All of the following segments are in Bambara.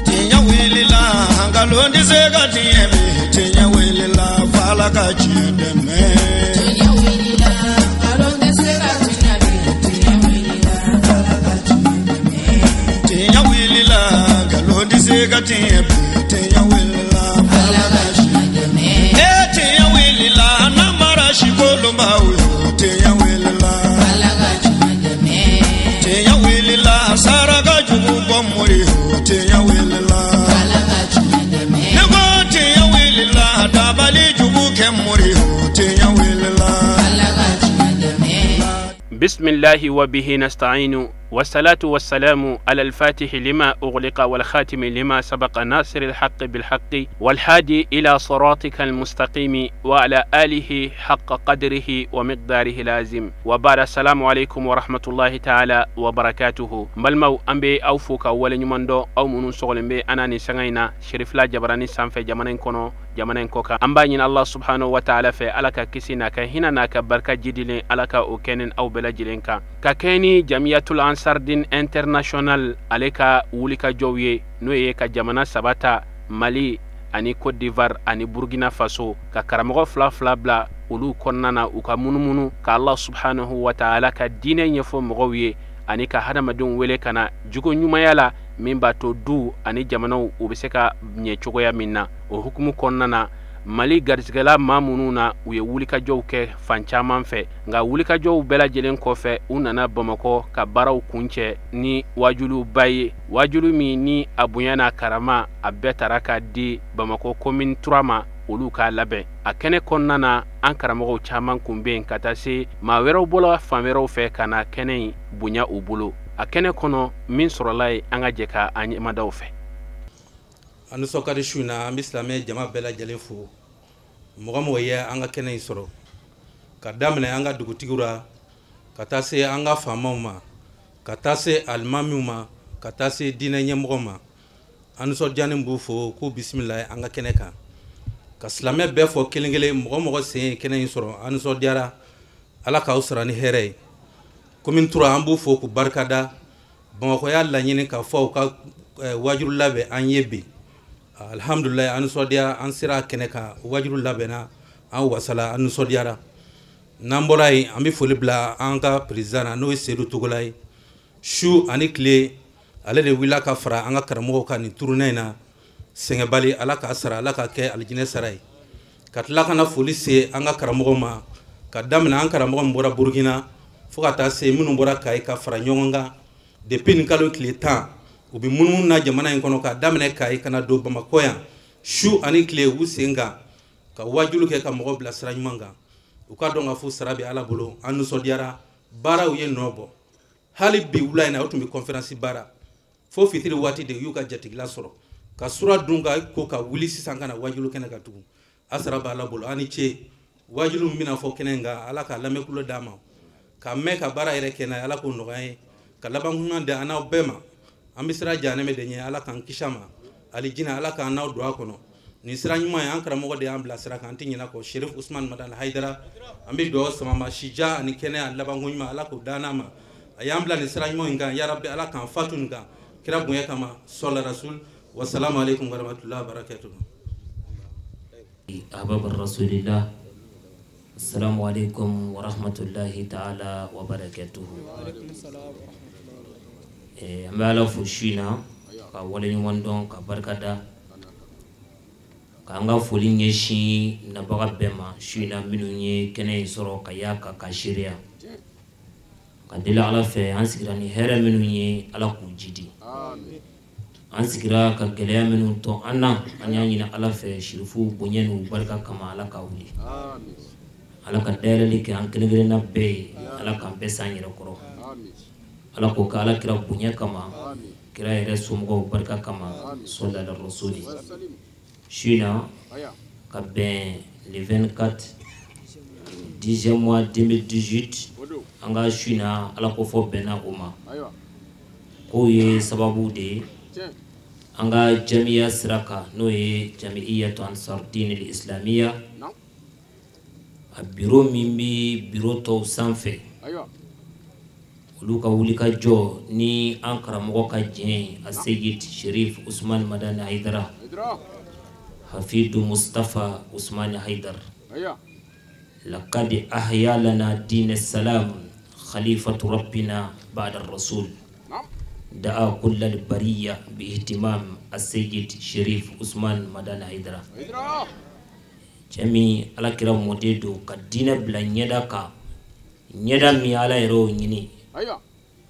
Tinya wilila hangalondi zega tiemi tinya wilila fala kachideme tinya wilila hangalondi zega tiemi tinya wilila fala kachideme tinya wilila hangalondi zega tiemi tinya wilila fala kachideme tinya wilila namara shikolomba uyo tinya wilila fala kachideme tinya wilila saraka jugu bomuri tinya wilila fala kachideme nego tinya wilila dabali jugu kemuri tinya wilila fala kachideme بسم الله وبه نستعين والصلاة والسلام على الفاتح لما أغلق والخاتم لما سبق ناصر الحق بالحق والهادي إلى صراطك المستقيم وعلى آله حق قدره ومقداره لازم وبعد السلام عليكم ورحمة الله تعالى وبركاته ملمو أمبي أوفوك أول نماندو أو منون سغل بي أنا نسغينا شريف لا جبراني سانفي جمانين كونو جمانين كوكا أمبانين الله سبحانه وتعالى في ألكا كسينا كهنا ناكا بركة جديلين ألكا أوكينين أو بلا جلينكا كاكيني جمعية الأنصار دين انترناشونال ألكا ولكا جوية نوية كجمانا سباتا مالي ani Côte d'Ivoire ani Burkina Faso ka karamogo fla bla ulu konnana uka munumunu ka Allah subhanahu wa ta'ala ka dine nyefo mogowiye ani ka hadamadun wele kana jugo nyumayala mimba to du ani jamanaw ubiseka nye chogoya minna o hukumu konnana Mali garsigala mamununa uye wulika jow ke fanchaman fe nga wulika jow bela jelen kofe unana Bamako ka baraw kunche ni wajulu baye wajulu mi ni abunyana karama abetaraka di Bamako commune 3 ma olu ka labe akene konnana an karamogo chaman kumben katase ma wero bola famero fe kana kene bunya ubulo akene kono min sorolay anga jeka anyema daw fe anu sokari shuna amislame jama bela jalefu mogamo ya anga kene isoro kadamne anga dugutigura katase anga famoma katase almamuma katase dinanye mogoma anu so jani mbufo ku bismillah anga kene ka kaslame befo kelengele mogomo se kene isoro anu so diara ala ka usra ni here komin tura ambufo ku barkada bon ko yalla nyini ka fo ka wajuru labe an yebbi alhamdulillah an sodia an sira keneka wajuru labena an wasala an sodiara namborai ambi folibla anga president no sedu tugolai shu anikle ale de wilaka fra anga karamo ka ni turunaina sengebali alaka asara alaka ke aljine sarai katlaka na police anga karamo ma kadamna an karamo mbora burkina fukata se munu mbora kai ka fra nyonga depuis ni kalo kletan ubi munu na jamana inkono ka damne kai kana do Bamako ya shu ani kle usenga ka wajulu ke ka mogo bla sra nyumanga uka donga fu sarabi ala bolo anu sodiara bara uye nobo hali bi ulai na utumbi conference bara fo fitiri wati de yuka jatigla soro ka sura dunga ko ka wuli sisanga na wajulu kena ka tugu asara bala bolo ani che wajulu mina fo kenenga ala ka lamekulo dama ka meka bara ire kena ala ko nogaye ka labanguna de ana bema ambisra janeme de ala kan kishama ali jina ala kan naw do akono ni sira nyuma an kara mogo de ambla sira kan tinyina ko Sheriff Usman Madan Haidara ambi do sama ma shija ni kene alla bangunyma ala ko danama ayambla ni sira nyuma ngan ya rabbi ala kan fatun ga kira bunya kama sallallahu rasul wassalamu alaikum warahmatullahi wabarakatuh ahbab rasulillah assalamu alaikum warahmatullahi ta'ala wabarakatuh wa alaikum assalam ambala fushina ka wale wandon ka barkada ka anga foli nyeshi na baga bema shina minunye kene soro ka yaka ka shiria ka dila ala fe ansigira ni hera minunye ala ku jidi amen ansigira ka geleya minun to anna anyanyi na ala fe shirifu bonyenu barka kama ala ka wuli amen ala ka dele ke ankelengere na be ala ka pesa nyira koro amen ala ko kala kira bunya kama kira ere sumgo barka kama sallallahu rasuli shina ka ben le 24 10e mois 2018 anga shina ala ko fo bena uma ko ye sababu de anga jamia siraka no ye jamiiyatu ansar din al-islamiyya a bureau mimbi bureau to sanfe olu ka wuli ka jɔ ni an karamɔgɔ ka jɛn a Seyid Sherif Usman Madani Haidara Hafidu Mustafa Usman Haidar لقد أحيا لنا دين السلام خليفة ربنا بعد الرسول دعا كل البرية باهتمام السيد شريف عثمان مدان حيدر جميع على كرام موديدو كدين بلا نيدا كا نيدا مي على يرو نيني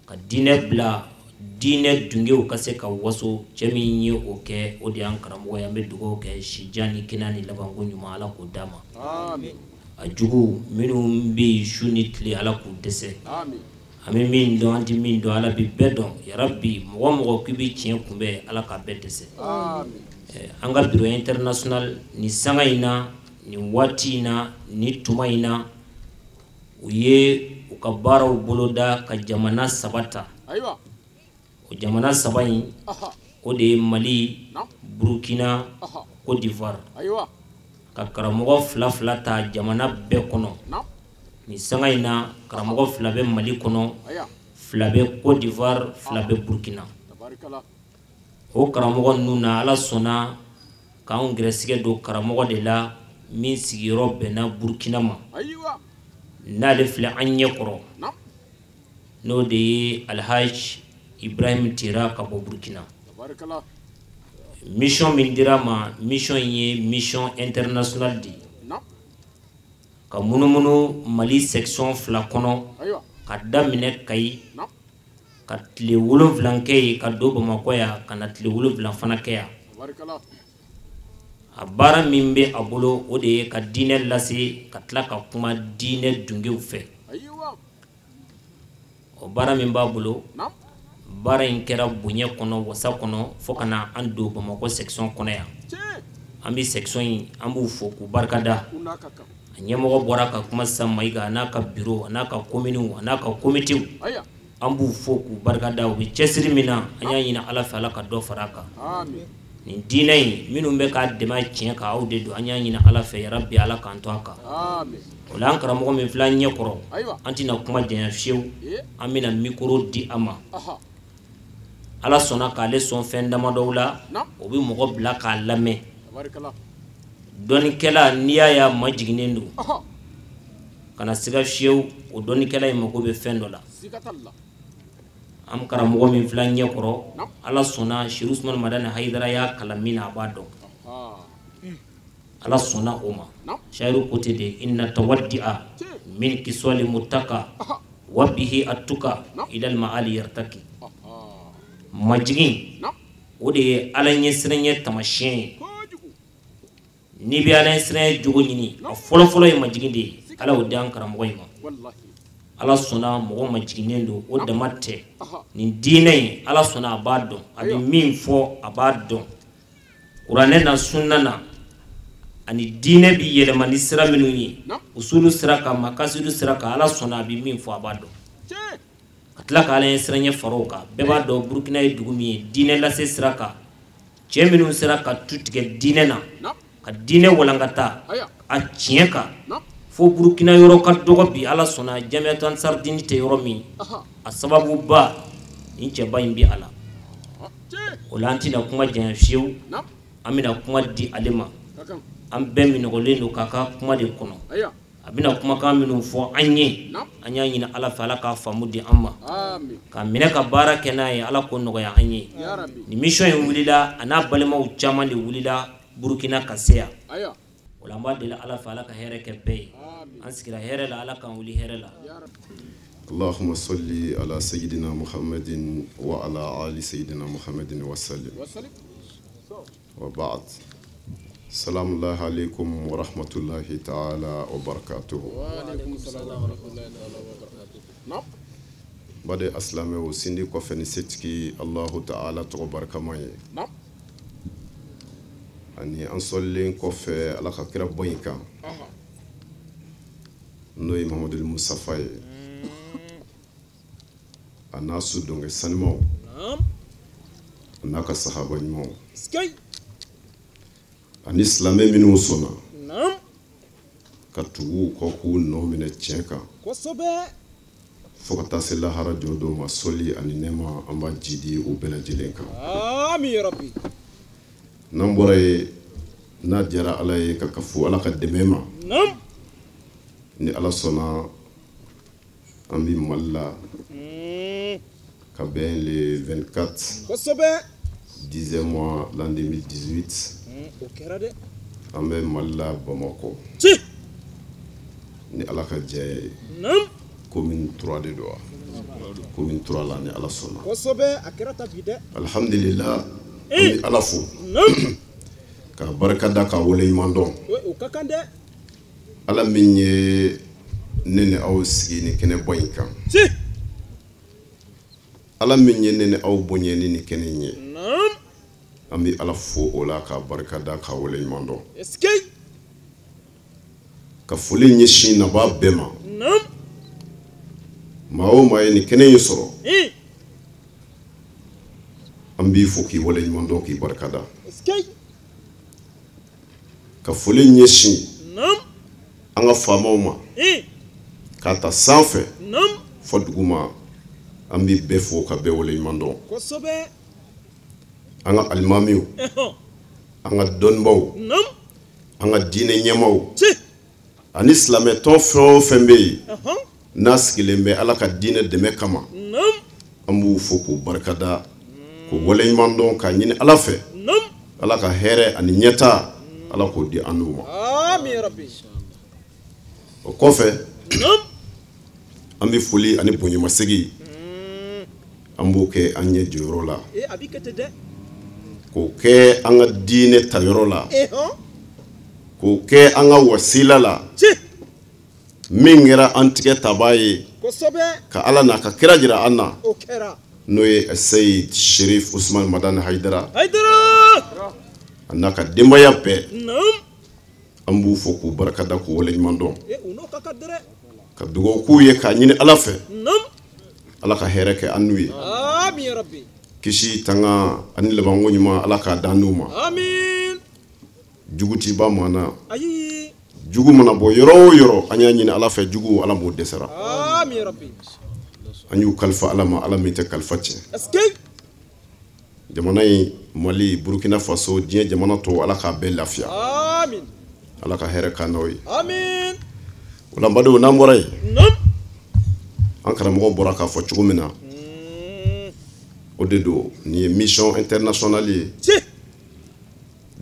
كدين بلا دين دنجو كسيكا واسو جميع نيو اوكي ودي انكرام ويا مدوغو كي شجاني كناني لبانغو نيوما على قداما آمين ajugu minnu bi shunitli ala ku dese ami min do anti min do ala bi bedon ya rabbi mo ku bi cien kumbe ala ka bedese anga biro international ni sangaina ni watina ni tumaina uye ukabara uboloda ka jamana sabata aywa o jamana sabai ko de Mali Burkina Côte d'Ivoire aywa ka karamɔgɔ fila ta jamana bɛɛ kɔnɔ ni sanga ina karamɔgɔ fila bɛ Mali kɔnɔ fila bɛ Côte d'Ivoire fila bɛ Burkina o karamɔgɔ ninnu na ala sɔnna k'anw gɛrɛsɛgɛ don karamɔgɔ de la min sigiyɔrɔ bɛnna Burkina ma n'ale filɛ an ɲɛkɔrɔ n'o de ye Alhaji Ibrahim Tera ka bɔ Burkina mission min dira ma mission ye mission international di ka munumunu Mali section fila kɔnɔ ka daminɛ Kayi ka tile 7 kɛ ye ka don Bamakɔ ya ka na tile 7 fana kɛ ya a baara min bɛ a bolo o de ye ka diinɛ lase ka tila ka kuma diinɛ dungew fɛ o baara min b'a bolo baara in kɛra bonya kɔnɔ wasa kɔnɔ fo kana an do Bamakɔ section kɔnɔ yan an bi section in an b'u fo k'u barikada a ɲɛmɔgɔ bɔra ka kuma sisan Mayiga n'a ka bureau n'a ka commune n'a ka comité an b'u fo k'u barikada u bɛ cɛsiri min na an y'a ɲini ala fɛ ala ka dɔ fara a kan nin diinɛ in minnu bɛ k'a dɛmɛ tiɲɛ kan aw de don an y'a ɲini ala fɛ yarabi ala k'an to a kan o la an karamɔgɔ min filɛ an ɲɛkɔrɔ an tɛna kuma janya fiyewu an bɛna micro di a ma ala sɔnna k'ale sɔn fɛn damadɔw la o bɛ mɔgɔ bila k'a lamɛn dɔnnikɛla n'i y'a ye a majiginen don kana siga fiyewu o dɔnnikɛla in mago bɛ fɛn dɔ la an karamɔgɔ min filɛ an ɲɛkɔrɔ ala sɔnna Sherif Usman Madani Haidara y'a kalan min na a b'a dɔn ala sɔnna o ma shayiru ko ten de inna tawaddi'a min kiswali muttaka wa bihi atuka ilal ma'ali yartaki majigin o de ye ala ɲɛsiranɲɛ tamasiyɛn ye n'i bɛ ala ɲɛsiranɲɛ jogo ɲini a fɔlɔfɔlɔ ye majigin de ye ala y'o di an karamɔgɔ in ma ala sɔnna mɔgɔ majiginen don o dama tɛ nin diinɛ in ala sɔnna a b'a dɔn a bɛ min fɔ a b'a dɔn kuranɛ na sunna na ani diinɛ bi yɛlɛma ni sira minnu ye usulu sira kan makasidu sira kan ala sɔnna a bɛ min fɔ a b'a dɔn ka tila ka ala ɲɛsiranɲɛ fara o kan bɛɛ b'a dɔn Burukina ye dugu min ye diinɛ lase sira kan cɛ minnu sera ka tu tigɛ diinɛ na ka diinɛ walankata a tiɲɛ kan fo Burukina yɔrɔ ka dɔgɔ bi ala sɔnna Jamiyatu Ansar Dine tɛ yɔrɔ min a sababu ba nin cɛba in bi a la o la an tɛna kuma janya fiyewu an bɛna kuma di ale ma an bɛɛ minɔgɔlen don k'a ka kuma de kɔnɔ a bɛna kumakan minnu fɔ an ye an y'a ɲini ala fɛ ala k'a faamu di an ma ka minɛ ka baara kɛ n'a ye ala k'o nɔgɔya an ye nin mission in wulila a n'a balimaw caman de wulila Burukina ka se yan o la an b'a deli ala fɛ ala ka hɛrɛ kɛ bɛɛ ye an sigira hɛrɛ la ala k'an wuli hɛrɛ la اللهم صل على سيدنا محمد وعلى آل سيدنا محمد وسلم وبعد السلام الله عليكم ورحمة الله تعالى وبركاته وعليكم السلام ورحمة الله وبركاته بعد أسلامه وسندي كفن ستكي الله تعالى تبارك معي أني أنصلين كفى على خير بوينكا نوي محمد المصطفى الناس دونك سنمو ناك الصحابة نمو ani silamɛ minnu sɔnna ka tugu kɔ k'u nɔ minɛ tiɲɛ kan fo ka taa se lahara jɔ dɔw ma sɔli ani nɛɛma an b'a jidi o bɛɛ lajɛlen kan. Amin ya rabbi. N'an bɔra ye n'a diyara ala ye ka fo ala ka dɛmɛ ma. Naam. Ni ala sɔnna an bi Mali la ka bɛn le 24 Kosɛbɛ. 10e mois l'an 2018. O kɛra dɛ. An bɛ Mali la Bamakɔ. Ci. Ni ala ka jɛ ye. Naam. Commune 3 de don wa? Commune 3 la ni ala sɔnna. Kosɛbɛ a kɛra ta bi dɛ. Alhamdulillah. An bɛ ala fo. Naam. Ka barika da ka wale ɲuman dɔn. O ka kan dɛ. Ala min ye ne ni aw sigi ni kɛnɛ bɔ in kan. Ci. Ala min ye ne ni aw bonya ni kɛnɛ in ye. Naam. An bɛ ala fo o la ka barika da ka wale ɲuman dɔn. Eskei. Ka foli ɲɛsin naba bɛɛ ma. Naam. Maa o maa ye ni kɛnɛ in sɔrɔ. An b'i fo k'i wale ɲuman dɔn k'i barika da. Eskei. Ka foli ɲɛsin Naam. an ka faamaw ma. K'a ta sanfɛ. Naam. Fo duguma an b'i bɛɛ fo ka bɛɛ wale ɲuman dɔn. Kosɛbɛ. An ka alimamiw. An ka dɔnnibaw. Naam. An ka diinɛ ɲɛmaw. Ci. Ani silamɛtɔn fɛn o fɛn bɛ yen n'a sigilen bɛ ala ka diinɛ dɛmɛ kama. Naam. An b'u fo k'u barikada k'u wale ɲuman dɔn k'a ɲini ala fɛ. Naam. Ala ka hɛrɛ ani ɲɛta ala k'o di an n'u ma. Amin ya rabbi. O kɔfɛ Naam. an bɛ foli ani bonyamasegin an b'o kɛ an ɲɛ jɔyɔrɔ la. A b'i kɛ ten dɛ. K'o kɛ an ka diinɛ tayɔrɔ la. K'o kɛ an ka wasila la. Ci. Min kɛra an tigɛ tabaa ye. Kosɛbɛ. Ka ala n'a ka kira jira an na. O kɛra. N'o ye Seyid Sherif Usman Madani Haidara. Haidara. A n'a ka denbaya bɛɛ. Naam. An b'u fo k'u barikada k'u wale ɲuman dɔn. U n'o ka kan dɛ. Ka dugawu k'u ye k'a ɲini ala fɛ. Naam. Ala ka hɛrɛ kɛ an n'u ye. Amin ya rabbi. Kisi tanga ani labanko ɲuman ala k'a dan n'u ma. Amin. Jugu ti ba maa na. Ayi. Jugu mana bɔ yɔrɔ o yɔrɔ an y'a ɲini ala fɛ jugu ala m'o dɛsɛra. Amin ya rabbi. An y'u kalifa ala ma ala min tɛ kalifa tiɲɛ. Eskei. Jamana in Mali Burkina Faso diɲɛ jamana tɔw ala k'a bɛɛ lafiya. Amin. Ala ka hɛrɛ k'an n'aw ye. Amin. O la n badenw n'an bɔra yen. Naam. An karamɔgɔ bɔra k'a fɔ cogo min na. O de don nin ye mission internationale ye. Ci.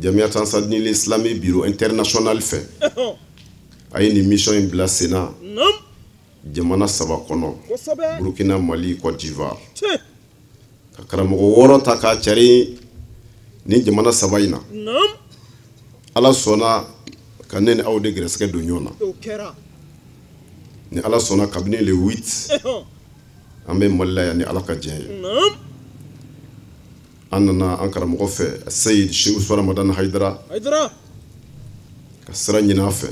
Jamiat Ansarudine Islami Bureau International fɛ. A ye nin mission in bila sen na. Naam. Jamana 3 kɔnɔ. Kosɛbɛ. Burkina, Mali, Côte d'Ivoire. Ci. Ka karamɔgɔ 6 ta k'a cari ni jamana 3 in na. Naam. Ala sɔnna ka ne ni aw de gɛrɛsɛgɛ don ɲɔgɔn na. O kɛra. Ni ala sɔnna kabini le 8 an bɛ Mali la yan ni ala ka diɲɛ ye. Naam. An nana an karamɔgɔ fɛ Seyid Sheikh Usman Madani Haidara. Haidara. Ka sira ɲini a fɛ.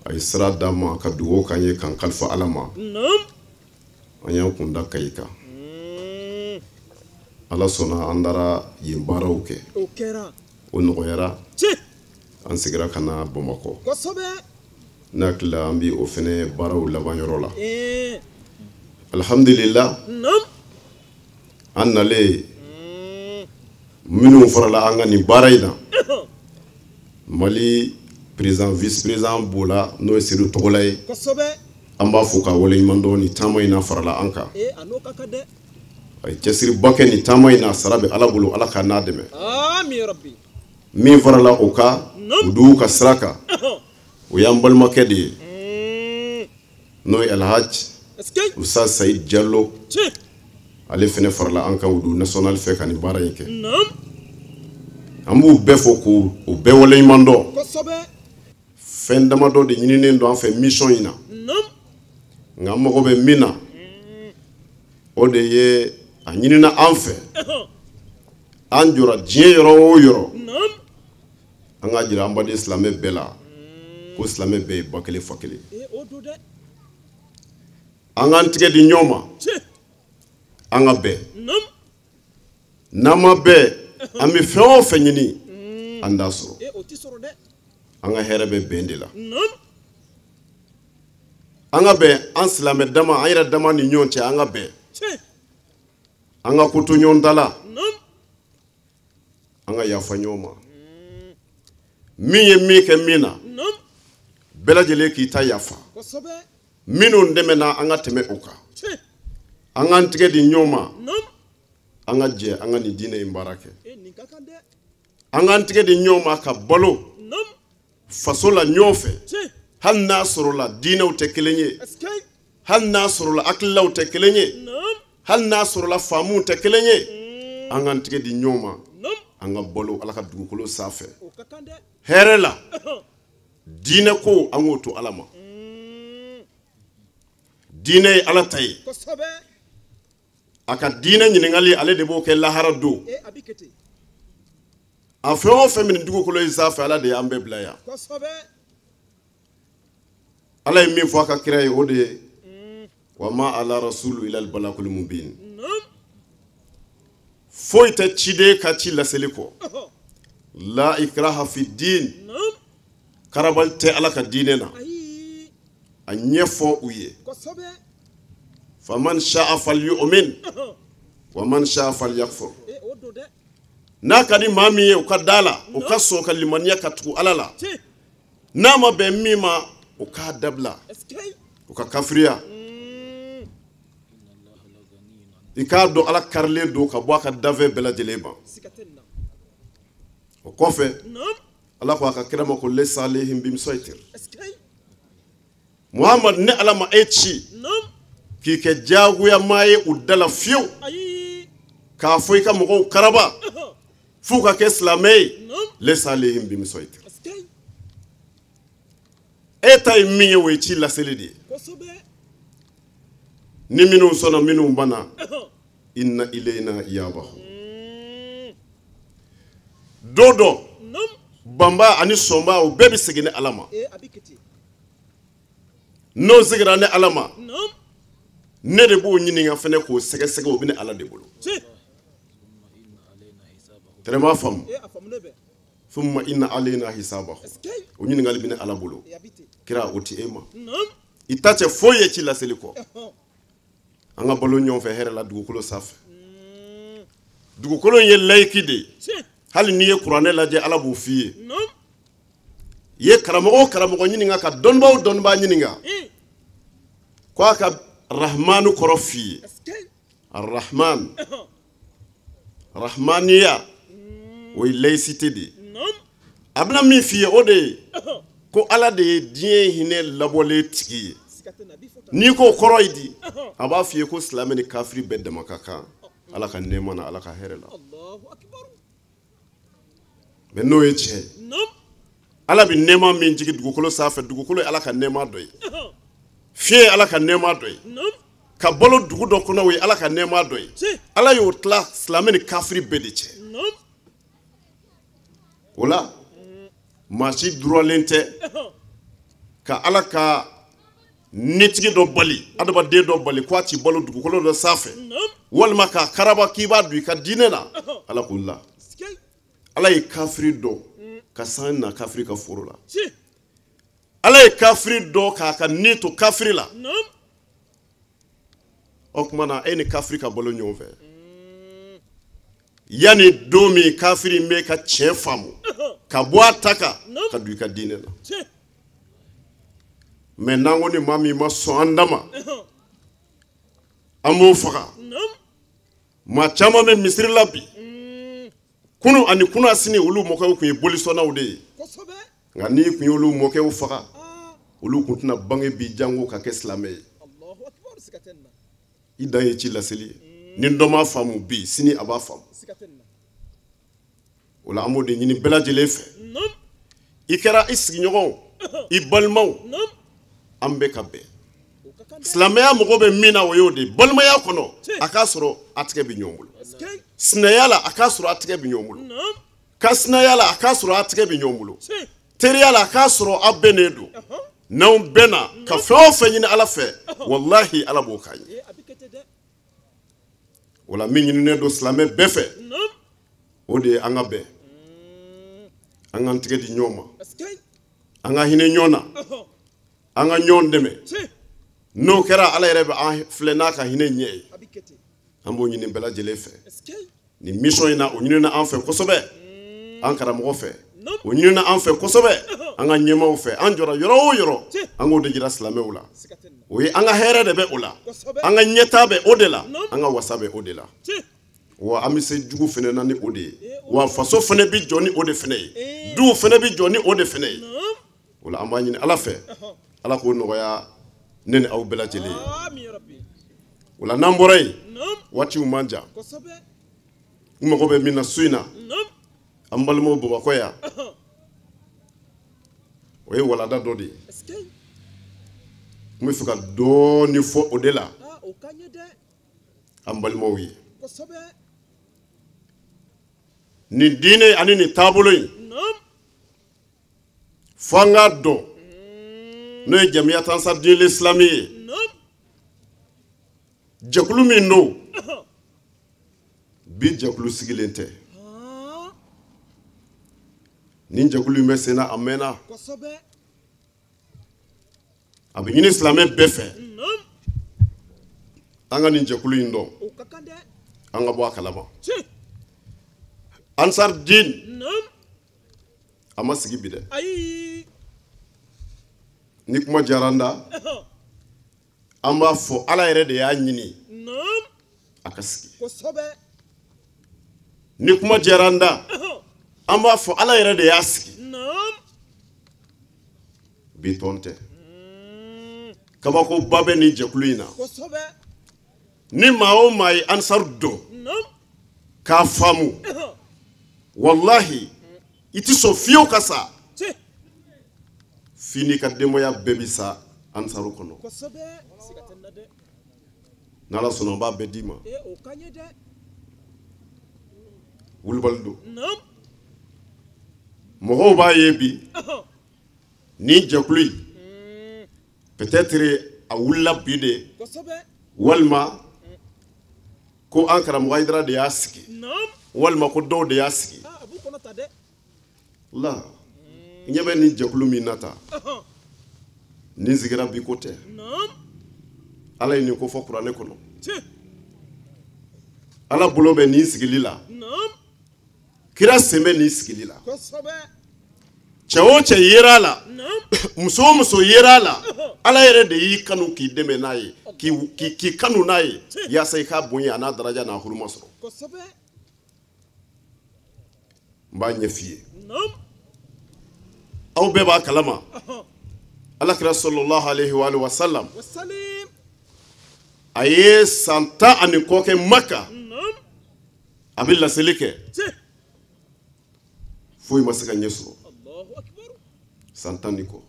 A ye sira d'an ma ka dugawu k'an ye k'an kalifa ala ma. Naam. An y'an kun da Kayi kan. Ala sɔnna an taara yen baaraw kɛ. O kɛra. O nɔgɔyara. Ci. An segira ka na Bamakɔ. Kosɛbɛ. Ne hakili la an bɛ o fɛnɛ baaraw laban yɔrɔ la. Alhamdulillah. Naam. An nalen minnu farala an ka nin baara in na. Mali président vice président b'o la n'o ye Seydou Togola ye. Kosɛbɛ. An b'a fo ka wale ɲuman dɔn nin taama in na farala an kan. A n'o ka kan dɛ. A ye cɛsiriba kɛ nin taama in na sara bɛ ala bolo ala k'a n'a dɛmɛ. Amin ya rabbi. Min farala o kan u d'u ka sira kan o y'an balimakɛ de ye n'o ye Alhaji Usa Sayid Diallo. Ale fɛnɛ farala an kan Wudu national fɛ ka nin baara in kɛ. An b'u bɛɛ fo k'u bɛɛ wale ɲuman dɔn. Kosɛbɛ. Fɛn damadɔ de ɲininen don an fɛ mission in na. Nka an mago bɛ min na o de ye a ɲinina an fɛ an jɔra diɲɛ yɔrɔ o yɔrɔ an ka jira an baden silamɛ bɛɛ la ko silamɛ bɛɛ ye ba kelen fa kelen. An k'an tigɛ di ɲɔgɔn ma an ka bɛn n'an ma bɛn an bɛ fɛn o fɛn ɲini an t'a sɔrɔ. An ka hɛrɛ bɛ bɛn de la. anga be an silamɛ dama an yɛrɛ dama ni ɲɔgɔn cɛ an ka bɛn an ka ko to ɲɔgɔn ta la an ka yafa ɲɔgɔn ma min ye min kɛ min na bɛɛ lajɛlen k'i ta yafa minnu dɛmɛna an ka tɛmɛ o kan an k'an tigɛ di ɲɔgɔn ma an ka jɛ an ka nin diinɛ in baara kɛ an k'an tigɛ di ɲɔgɔn ma ka balo faso la ɲɔgɔn fɛ hali n'a sɔrɔ la diinɛw tɛ kelen ye hali n'a sɔrɔ la hakililaw tɛ kelen ye hali n'a sɔrɔ la faamuw tɛ kelen ye an k'an tigɛ di ɲɔgɔn ma an ka balo ala ka dugukolo sanfɛ hɛrɛ la diinɛ ko an k'o to ala ma diinɛ ye ala ta ye a ka diinɛ ɲininkali ale de b'o kɛ lahara don a fɛn o fɛn min dugukolo in sanfɛ ala de y'an bɛɛ bila yan ala ye min fɔ a ka kira ye o de ye wa ma ala rasulu ila albalakul mubin foyi tɛ ciden ka ci laseli kɔ la ikraha fi din karabali tɛ ala ka diinɛ na a ɲɛfɔ u ye faman sha'a falyu'min wa man sha'a falyakfur n'a ka di maa min ye u ka da la u ka sɔn ka limaniya ka tugu ala la n'a ma bɛn min ma u k'a dabila u ka kafiriya i k'a dɔn ala karilen don ka bɔ a ka dafɛ bɛɛ lajɛlen ma o kɔfɛ ala ko a ka kira ma ko laysa alayhim bimusaytir muhamad ne ala ma e ci k'i kɛ jagoya maa ye u dala fiyewu k'a fɔ i ka mɔgɔw karaba f'u ka kɛ silamɛ ye laysa alayhim bimusaytir e ta ye min ye o ye ci laseli de ye ni minnu sɔnna minnu banna inna ilayna iyabahu don dɔ banba ani sɔnba o bɛɛ bɛ segin ni ala ma n'o seginna ni ala ma ne de b'o ɲininka fɛnɛ k'o sɛgɛsɛgɛ o bɛ ni ala de bolo tɛrɛma faamu thumma inna alayna hisabahu o ɲininkali bɛ ni ala bolo kira o ti e ma i ta cɛ foyi ye ci laseli kɔ an ka balo ɲɔgɔn fɛ hɛrɛ la dugukolo sanfɛ dugukolo in ye layiki de ye hali n'i ye kuranɛ lajɛ ala b'o f'i ye i ye karamɔgɔ o karamɔgɔ ɲininka ka dɔnnibaw o dɔnniba ɲininka ko a ka rahmanu kɔrɔ f'i ye arahman rahmaniya o ye layicité de ye a bɛna min f'i ye o de ye ko ala de ye diɲɛ hinɛ labɔlen tigi ye n'i ko kɔrɔ ye di a b'a f'i ye ko silamɛ ni kafiri bɛɛ dama ka kan ala ka nɛɛma na ala ka hɛrɛ la mais n'o ye tiɲɛ ye ala bɛ nɛɛma min jigi dugukolo sanfɛ dugukolo ye ala ka nɛɛma dɔ ye fiɲɛ ye ala ka nɛɛma dɔ ye ka balo dugu dɔ kɔnɔ o ye ala ka nɛɛma dɔ ye ala y'o tila silamɛ ni kafiri bɛɛ de cɛ o la maa si duralen tɛ ka ala ka netigi dɔ bali adamaden dɔ bali k'a ti balo dugukolo dɔ sanfɛ walima k'a karaba k'i b'a dun i ka diinɛ na ala k'o la ala ye kafiri dɔ ka san na kafiri ka foro la ala ye kafiri dɔ k'a ka ni to kafiri la o tuma na e ni kafiri ka balo ɲɔgɔn fɛ yanni don min kafiri bɛ ka tiɲɛ faamu ka bɔ a ta kan ka don i ka diinɛ na mais n'an ko ni maa min ma sɔn an da ma an b'o faga maa caman bɛ misiri la bi kunu ani kuna sini olu mɔkɛw tun ye bolisɔnnaw de ye nka n'i tun ye olu mɔkɛw faga olu tun tɛna bange bi jango ka kɛ silamɛ ye i dan ye ci laseli ye ni dɔ m'a faamu bi sini a b'a faamu o la an b'o de ɲini bɛɛ lajɛlen fɛ i kɛra i sigiɲɔgɔnw i balimaw an bɛ ka bɛn silamɛya mɔgɔ bɛ min na o y'o de balimaya kɔnɔ a k'a sɔrɔ a tigɛ bɛ ɲɔgɔn bolo sinaya la a k'a sɔrɔ a tigɛ bɛ ɲɔgɔn bolo kansinaya la a k'a sɔrɔ a tigɛ bɛ ɲɔgɔn bolo teriya la a k'a sɔrɔ a bɛnnen don n'anw bɛnna ka fɛn o fɛn ɲini ala fɛ walahi ala b'o k'an ye o la min ɲininen don silamɛ bɛɛ fɛ o de ye an ka bɛn an k'an tigɛ di ɲɔgɔn ma an ka hinɛ ɲɔgɔn na an ka ɲɔgɔn dɛmɛ n'o kɛra ala yɛrɛ bɛ an filɛ n'a ka hinɛ ɲɛ ye an b'o ɲini bɛɛ lajɛlen fɛ ni mission in na o ɲinina an fɛ kosɛbɛ an karamɔgɔ fɛ o ɲinina an fɛ kosɛbɛ an ka ɲɛmaw fɛ an jɔra yɔrɔ o yɔrɔ an k'o de jira silamɛw la o ye an ka hɛrɛ de bɛ o la an ka ɲɛtaa bɛ o de la an ka wasa bɛ o de la wa an bɛ se jugu fana na ni o de ye wa faso fana bɛ jɔ ni o de fana ye duw fana bɛ jɔ ni o de fana ye o la an b'a ɲini ala fɛ ala k'o nɔgɔya ne ni aw bɛɛ lajɛlen ye o la n'an bɔra yen waatiw man jan n mago bɛ min na su in na an balimaw Bamakɔ yan o ye walanda dɔ de ye n bɛ fɛ ka dɔɔni fɔ o de la an balimaw ye nin diinɛ ani nin taabolo in fo an k'a dɔn n'o ye Jamiyat Ansar Din l'Islami ye jɛkulu min don bi jɛkulu sigilen tɛ nin jɛkulu in bɛ sen na a mɛnna a bɛ ɲini silamɛ bɛɛ fɛ an ka nin jɛkulu in dɔn an ka bɔ a kalama Ansar Din a ma sigi bi dɛ ni kuma diyara an da an b'a fɔ ala yɛrɛ de y'a ɲini a ka sigi ni kuma diyara an da an b'a fɔ ala yɛrɛ de y'a sigi bi tɔn tɛ kabakoba bɛ nin jɛkulu in na ni maa o maa ye Ansar dɔn k'a faamu wallahi i tɛ sɔn fiyewu ka sa f'i n'i ka denbaya bɛɛ bi sa Ansar kɔnɔ n'ala sɔnna an b'a bɛɛ d'i ma wulibali don mɔgɔw b'a ye bi nin jɛkulu in peut-être a wulila bi de walima ko an karamɔgɔ Hayidara de y'a sigi walima ko dɔw de y'a sigi la ɲɛ bɛ nin jɛkulu min na ta nin sigira bi ko tɛ ala ye nin ko fɔ kuranɛ kɔnɔ ala bolo bɛ nin sigili la kira sen bɛ nin sigili la cɛ o cɛ yera a la muso o muso yera a la ala yɛrɛ de y'i kanu k'i dɛmɛ n'a ye k'i kanu n'a ye yaasa i k'a bonya a n'a daraja n'a huruma sɔrɔ n b'a ɲɛ f'i ye aw bɛɛ b'a kalama alakira sallallahu alaihi wa sallam a ye san 10 ani kɔ kɛ Maka a bɛ laseli kɛ foyi ma se ka ɲɛ sɔrɔ san 10 ni kɔ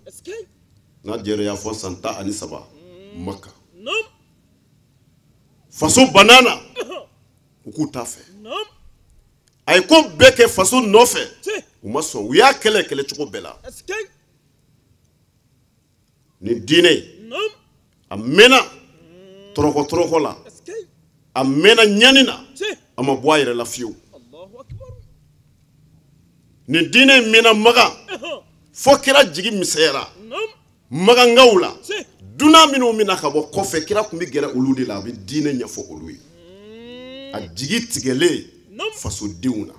n'a jɛra y'a fɔ san 10 ani 3 Maka faso banana u k'u t'a fɛ a ye ko bɛɛ kɛ faso nɔfɛ u ma sɔn u y'a kɛlɛ cogo bɛɛ la ni diinɛ a mɛnna tɔrɔkɔ la a mɛnna ɲani na a ma bɔ a yɛrɛ la fiyewu ni diinɛ mɛnna Magan fo kira jigi misɛyara Magankaw la dunan minnu mina ka bɔ kɔfɛ kira tun bɛ gɛrɛ olu de la a bɛ diinɛ ɲɛfɔ olu ye a jigi tigɛlen fasodenw na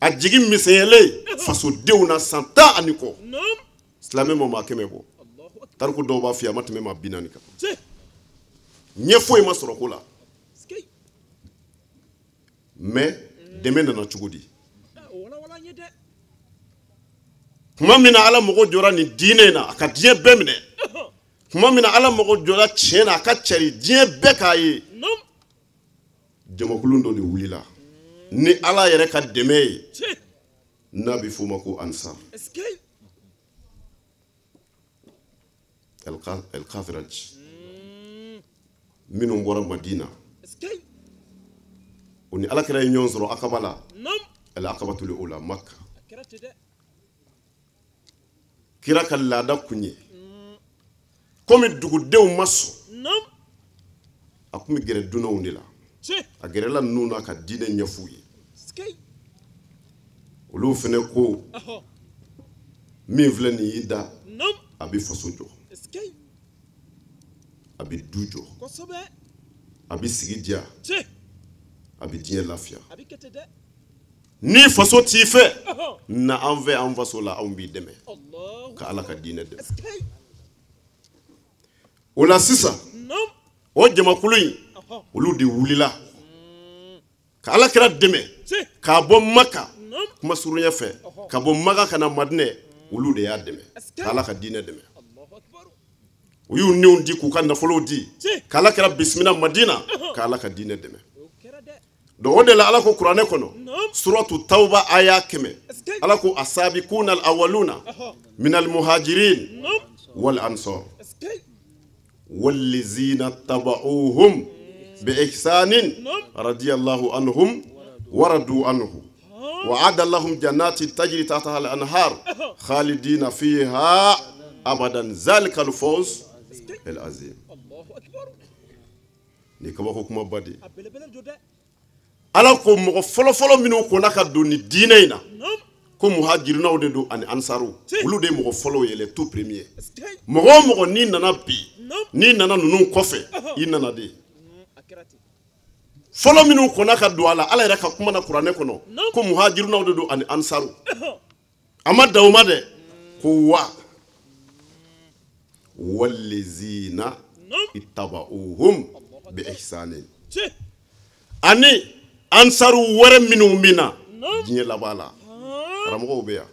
a jigi misɛnyɛlen fasodenw na san 10 ani kɔ silamɛ ma maa 100 bɔ tariku dɔw b'a f'i ye a ma tɛmɛ maa 40 kan ɲɛ foyi ma sɔrɔ ko la mais dɛmɛ nana cogo di tuma min na ala mɔgɔ jɔra nin diinɛ in na a ka diɲɛ bɛɛ minɛ tuma min na ala mɔgɔ jɔra tiɲɛ na a ka cari diɲɛ bɛɛ k'a ye jamakulu dɔ de wulila ni ala yɛrɛ ka dɛmɛ ye n'a bɛ f'o ma ko Ansar El Khazraj minnu bɔra Madina o ni alakira ye ɲɔgɔn sɔrɔ Akaba la al Akabatul Ula Maka kira ka laada kun ye komi dugudenw ma sɔn a kun bɛ gɛrɛ dunanw de la a gɛrɛla ninnu na ka diinɛ ɲɛf'u ye olu fana ko min filɛ nin y'i da a bɛ faso jɔ bɛ du jɔ a bɛ sigi diya a bɛ diɲɛ lafiya ni faso t'i fɛ na an fɛ an faso la anw b'i dɛmɛ ka Ala ka diinɛ dɛmɛ o la sisan o jamakulu in olu de wulila ka Ala kira dɛmɛ k'a bɔ Maka kuma surunya fɛ ka bɔ Maka ka na Madinɛ olu de y'a dɛmɛ ka Ala ka diinɛ dɛmɛ u y'u nenw di k'u ka nafolow di ka Ala kira bisimila Madina ka Ala ka diinɛ dɛmɛ donc o de la Ala ko kuranɛ kɔnɔ suratu tawba aya 100 Ala ko asabikuna al-awwaluna min al-muhajirin wal ansar wallazina tabauhum bi ihsanin radiyallahu anhum wa radu anhu وعد لهم جنات تجري تحتها الأنهار خالدين فيها أبدا ذلك الفوز العظيم ni kaba ko kuma badi ala ko mɔgɔ fɔlɔ fɔlɔ minnu ko na ka don ni diinɛ in na ko muhajirinaw de don ani ansaru olu de mɔgɔ fɔlɔ ye les tout premiers mɔgɔ o mɔgɔ ni nana bi ni nana ninnu kɔfɛ i nana de fɔlɔ minnu ko na ka don ala ala yɛrɛ ka kuma na kuranɛ kɔnɔ ko muhajirinaw de don ani ansaru a ma da o ma dɛ ko wa wallazina ittaba'uhum bi ihsanin ani ansaru wɛrɛ minnu mina diɲɛ laban la karamɔgɔw bɛ yan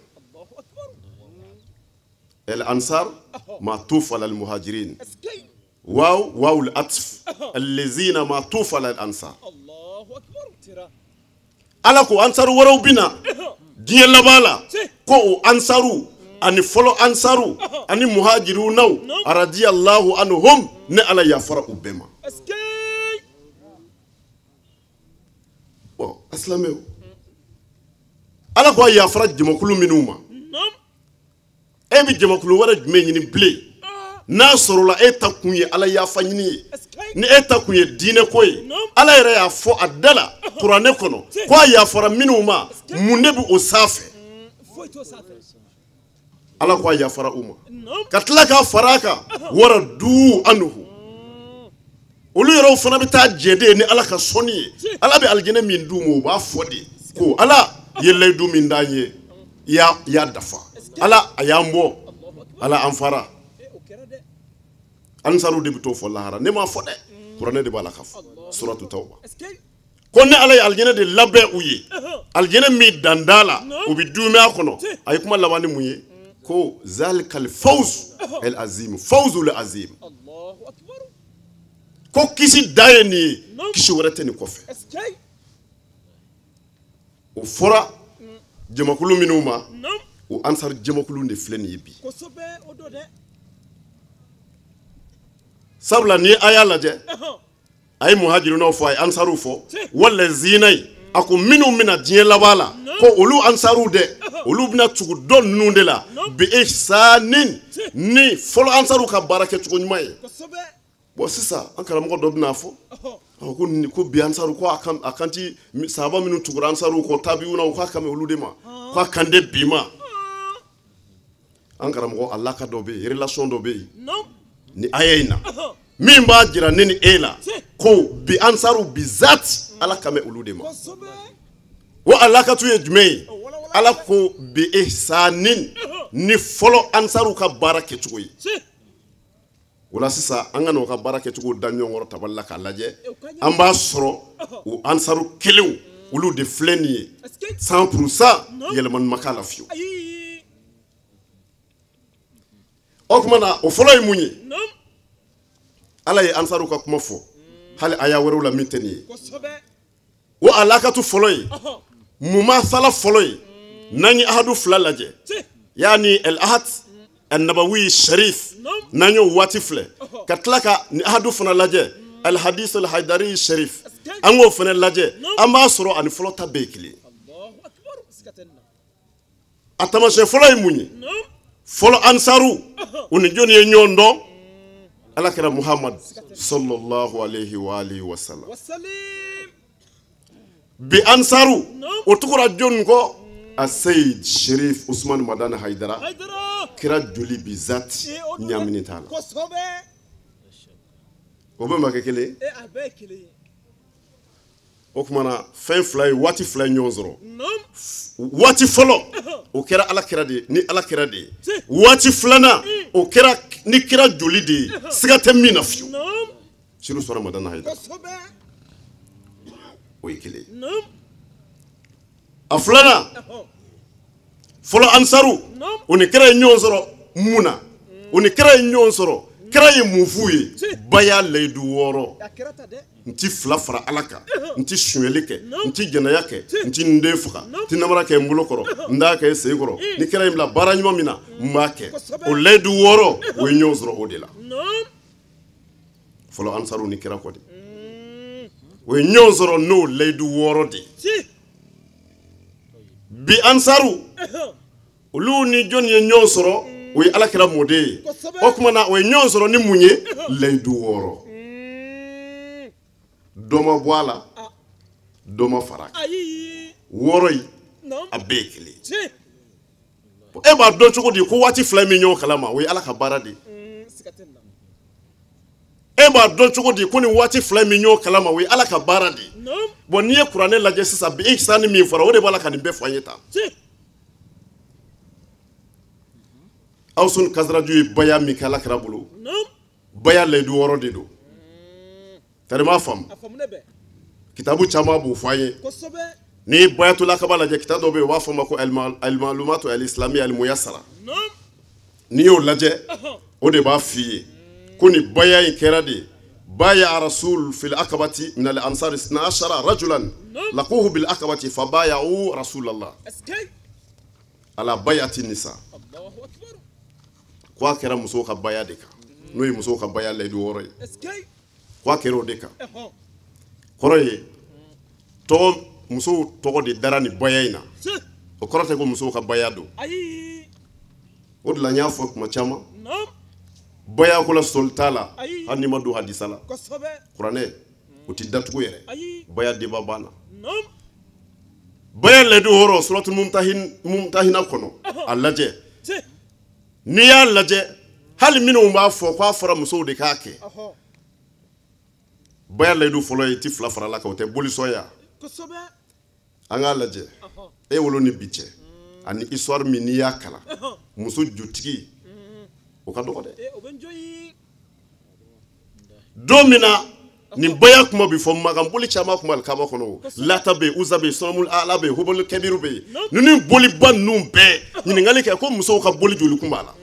el ansar ma'tuf ala al muhajirin واو العطف الذين ما طوف على الانصار ala ko ansaru waraw bina diɲɛ laban la ko o ansaru ani fɔlɔ ansaru ani muhajirunaw radiyallahu anhum ne ala yafara u bɛɛ ma bon asilamɛw ala ko a yafara jamakulu minnu ma e bɛ jamakulu wɛrɛ jumɛn ɲini bilen n'a sɔrɔla e ta kun ye ala yafa ɲini ye ni e ta kun ye diinɛ ko ye ala yɛrɛ y'a fɔ a da la kuranɛ kɔnɔ ko a yafara minnu ma mun de bɛ o sanfɛ ala ko a yafara u ma ka tila k'a fara a kan wara du anuhu olu yɛrɛw fana bɛ taa jɛden ni ala ka sɔnni ye ala bɛ alijinɛ min d'u ma u b'a fɔ de ko ala ye layidu min d'an ye i y'a dafa ala a y'an bɔ ala an fara ansaru de bɛ t'o fɔ lahara ne m'a fɔ dɛ kuranɛ de b'a la ka fɔ suratu tawba ko ne ala ye alijinɛ de labɛn u ye alijinɛ min danda la u bɛ dumuni kɔnɔ a ye kuma laban ni mun ye ko zalikal fawz el azim fawzul azim ko kisi da ye nin ye kisi wɛrɛ tɛ nin kɔfɛ o fɔra jamakulu minnu ma o ansar jamakulu de filɛ nin ye bi sabula ni a y'a lajɛ a ye muhajirunaw fɔ a ye ansaruw fɔ wala zinai a ko minnu bɛna diɲɛ laban la ko olu ansaruw dɛ olu bɛna tugu dɔ ninnu de la bi ihsanin ni fɔlɔ ansaruw ka baara kɛ cogo ɲuman ye bon sisan an karamɔgɔ dɔ bɛna fɔ ko bi ansaru ko a kan ti sahaba minnu tugura ansaruw kɔ tabiunaw k'a kan bɛ olu de ma ko a kan tɛ bi ma an karamɔgɔ a laka dɔ bɛ yen relation dɔ bɛ yen ni aya in na min b'a jira ne ni e la ko bi ansaru bi zati ala kan bɛ olu de ma o alakatu ye jumɛn ye ala ko bi ihsanin ni fɔlɔ ansaru ka baara kɛcogo ye o la sisan an ka n'o ka baara kɛcogo da ɲɔgɔn kɔrɔ tabali la k'a lajɛ an b'a sɔrɔ o ansaru kelenw olu de filɛ nin ye 100% yɛlɛmani ma k'a la fiyewu o tuma na o fɔlɔ ye mun ye ala ye ansaru ka kuma fɔ hali aya wɛrɛw la min tɛ nin ye o alakatu fɔlɔ ye mumasala fɔlɔ ye n'an ye ahadu fila lajɛ yani el ahad an-nabawi sharif n'an y'o waati filɛ ka tila ka ni ahadu fana lajɛ al hadith al haidari sharif an k'o fana lajɛ an b'a sɔrɔ ani fɔlɔ ta bɛɛ ye kelen a taamasiyɛn fɔlɔ ye mun ye fɔlɔ ansaru u ni jɔnni ye ɲɔgɔn dɔn ala kɛra muhammad sallallahu alayhi wa alihi wa sallam bi ansaru o tugura jɔnni kɔ a sayid sharif usman madana haidara kira joli bi zati ɲamini t'a la o bɛ ma kɛ kelen e a bɛɛ ye kelen ye o kumana fɛn fila ye waati fila ye ɲɔgɔn sɔrɔ non waati fɔlɔ o kɛra ala kɛra de ye ni ala kɛra de ye waati filanan o kɛra ni kɛra joli de ye siga tɛ min na fiyewu non Sirus Ramadan Haidara kosɛbɛ o ye kelen ye non a filanan fɔlɔ ansaru o ni kɛra ye ɲɔgɔn sɔrɔ mun na o ni kɛra ye ɲɔgɔn sɔrɔ kɛra ye mun f'u ye baya layidu 6 a kɛra ta dɛ n ti fila fara ala kan n ti suɲɛli kɛ n ti jɛnɛya kɛ n ti n den faga n ti namara kɛ n bolo kɔrɔ n t'a kɛ sen kɔrɔ ni kɛra ye bila baara ɲuman min na n b'a kɛ o layidu 6 o ye ɲɔgɔn sɔrɔ o de la non fɔlɔ ansaru ni kɛra kɔ de o ye ɲɔgɔn sɔrɔ n'o layidu 6 de si bi ansaru olu ni jɔn ye ɲɔgɔn sɔrɔ o ye ala kɛra mɔden ye o kumana o ye ɲɔgɔn sɔrɔ ni mun ye layidu 6 dɔ ma bɔ a la dɔ ma fara a kan ayi 6 yi non a bɛɛ ye kelen ye si e b'a dɔn cogo di ko waati fila min ɲɔgɔn kalama o ye ala ka baara de ye siga tɛ na e b'a dɔn cogo di ko ni waati fila min ɲɔgɔn kalama o ye ala ka baara de ye non bon n'i ye kuranɛ lajɛ sisan bi Isa ni min fɔra o de b'a la ka nin bɛɛ fɔ an ye tan si Awsun Kazaraju ye baya min kɛ ala kɛra bolo non baya layidu 6 de don tari m'a faamu a faamu ne bɛ kitabu caman b'o fɔ an ye kosɛbɛ ni bayatul akaba lajɛ kitabu dɔ bɛ yen u b'a fɔ ma ko al-ma'lumatu al-islamiyya al-muyassara non n'i y'o lajɛ o de b'a f'i ye ko ni baya in kɛra de baya rasul fil akabati min al-ansar 12 rajulan laquhu bil akabati fa baya'u rasulallah est-ce que ala bayati nisa Allahu akbar ko a kɛra musow ka baya de kan n'o ye musow ka baya layidu 6 ye est-ce que ko a kɛra o de kan kɔrɔ ye tɔgɔ musow tɔgɔ de dara ni baya in na si o kɔrɔ tɛ ko musow ka baya don ayi o de la n y'a fɔ kuma caman non baya ko la soli t'a la Ayi. hali n'i ma don hadisa la kosɛbɛ kuranɛ o ti datugu yɛrɛ ayi baya deba banna non baya layidu 6 suratul mumtahina kɔnɔ a lajɛ si n'i y'a lajɛ hali minnu b'a fɔ k'a fɔra musow de k'a kɛ baya layidu fɔlɔ ye ti fila fara la kan o tɛ bolisɔn ya kosɛbɛ an k'a lajɛ e wolo ni bi cɛ ani histoire min n'i y'a kalan muso jutigi o ka dɔgɔ dɛ o bɛ n jɔ yen don min na nin baya kuma bi fɔ makan boli caman kuma alikaba kɔnɔ o lata bɛ yen uza bɛ yen sɔnamuli ala bɛ yen hoboli kɛbiru bɛ yen ninnu boliba ninnu bɛɛ ɲininkali kɛ ko musow ka boli joli kun b'a la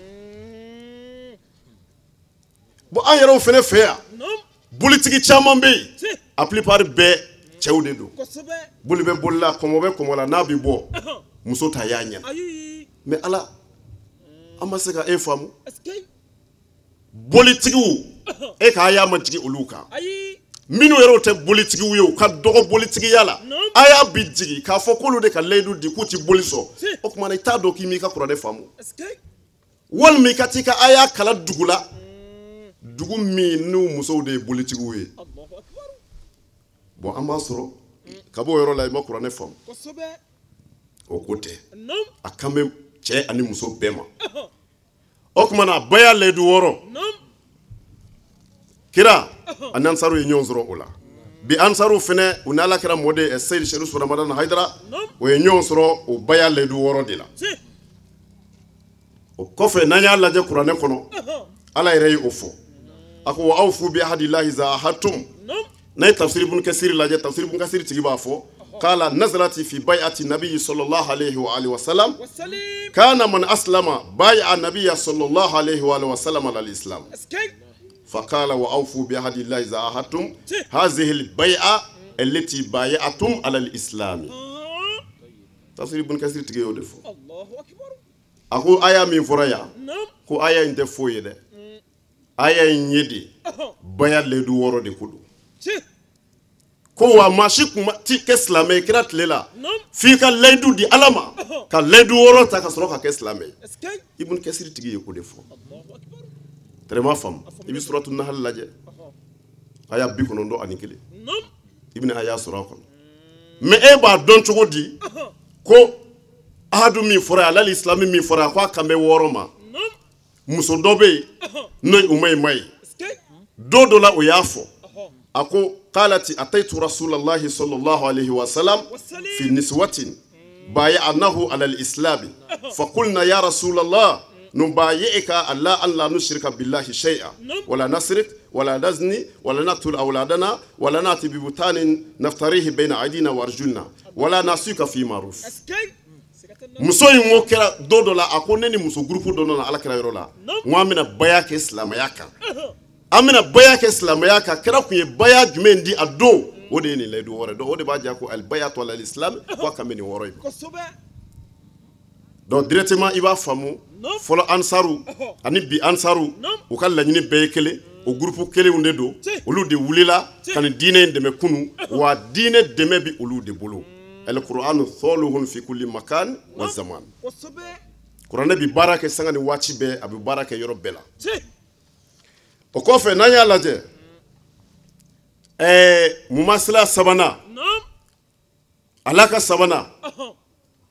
bon an yɛrɛw fɛnɛ fɛ yan non bolitigi caman bɛ yen si a plupart bɛɛ cɛw de don kosɛbɛ boli bɛ boli la kɔmɔ bɛ kɔmɔ la n'a bɛ bɔ muso ta y'a ɲɛna ayi mais ala an ma se ka e faamu est-ce que bolitigiw e k'a y'a ma jigi olu kan ayi minnu yɛrɛ tɛ bolitigiw ye u ka dɔgɔ bolitigiya la Non. a y'a bi jigi k'a fɔ k'olu de ka layidu di k'u ti boli sɔn Si. o tuma na i t'a dɔn k'i m'i ka kuranɛ faamu est-ce que walima i ka t'i ka a y'a kala dugu la dugu min n'u musow de ye bolitigiw ye Allahu akbar bon an b'a sɔrɔ ka bɔ o yɔrɔ la i ma kuranɛ faamu kosɛbɛ o ko tɛ non a kan bɛ cɛ ani muso bɛɛ ma o tuma na baya layidu 6 non kira ani ansaru ye ɲɔgɔn sɔrɔ o la bi ansaru fɛnɛ u ni ala kɛra mɔden Seyid Sirus Ramadan Haidara o ye ɲɔgɔn sɔrɔ o baya layidu 6 de la si o kɔfɛ n'an y'a lajɛ kuranɛ kɔnɔ ala yɛrɛ ye o fɔ a ko wa awfu bi ahadillahi iza ahadtum non n'a ye tafsir ibn kasir lajɛ tafsir ibn kasir tigi b'a fɔ qala nazalati fi bay'ati nabiyyi sallallahu alayhi wa alihi wa sallam wasalim kana man aslama bay'a nabiyya sallallahu alayhi wa alihi wa sallam ala al-islam est-ce que فقال وأوفوا بعهد الله إذا عاهدتم هذه البيعة التي بايعتم على الإسلام تفسير ابن كثير تيجي يودفو Allahu akbar أكو آية من فرايا non كو آية إنت فوي ده آية إنيدي بايع لدو ورو de kudu si ko wa mashi kuma ti ke islamai kira tilela non fi ka laidu di alama ka laidu woro ta ka sɔrɔ ka kɛ islamai est-ce que ibn kasir tigi ye ko de fɔ Allahu akbar vraiment fam ibi suratu nahl lajɛ aya 91 non ibn aya sɔrɔ a kɔnɔ mais e b'a dɔn cogo di ko ahadu min fɔra ala islami min fɔra ko a kan bɛ 6 ma non muso dɔ bɛ yen n'o ye umayima ye est-ce que دولا ويافو أكو قالت أتيت رسول الله صلى الله عليه وسلم في نسوة بايعناه على الإسلام فقلنا يا رسول الله نبايعك ألا أن لا نشرك بالله شيئا ولا نسرق ولا نزني ولا نقتل أولادنا ولا نأتي ببهتان نفتريه بين أيدينا وأرجلنا ولا نعصيك في معروف muso yi ngo kera dodo la akone ni muso groupe dono na ala kera yoro la mo amina baya ke islam yaka amina baya ke islam yaka kera ku ye baya jumendi ado wode ni ledo wore do wode ba ja ko al bayat wal islam ko kameni woro ko donc directement iba famu folo ansaru ani bi ansaru o kala nyini beyekele o groupe kele unde do olu de wulila kan diine de me kunu wa diine de me bi olu de bolo القرآن ثولهم في كل مكان والزمان القرآن ببارك سانغني واتي بي ابي بارك يورو بلا وكوفه نانيا لاجي مماثله سبانا alaka sabana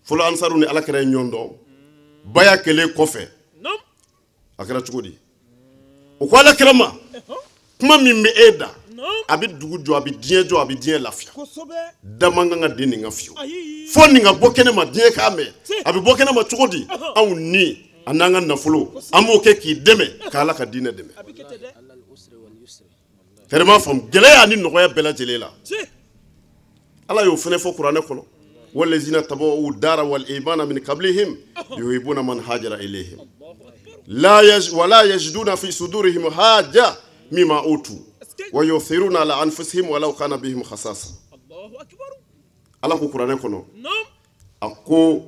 folo ansaru ni alakere nyondo baya kele kofe akira chugodi o ko alakere ma kuma mi eda abi dugu jo abi dien lafia damanga nga deni nga fio foni nga bokene ma dien ka me abi bokene ma chugodi awu ni ananga na folo amo ke ki deme kala ka dine deme terma fam gele ya ni noya bela jelela ala yo fene fo qur'ane kono والذين تبوا الدار والإيمان من قبلهم يحبون من هاجر إليهم ولا يجدون في صدورهم حاجة مما أوتوا ويؤثرون على أنفسهم ولو كان بهم خصاصة الله أكبر الله قرآن كنو أكو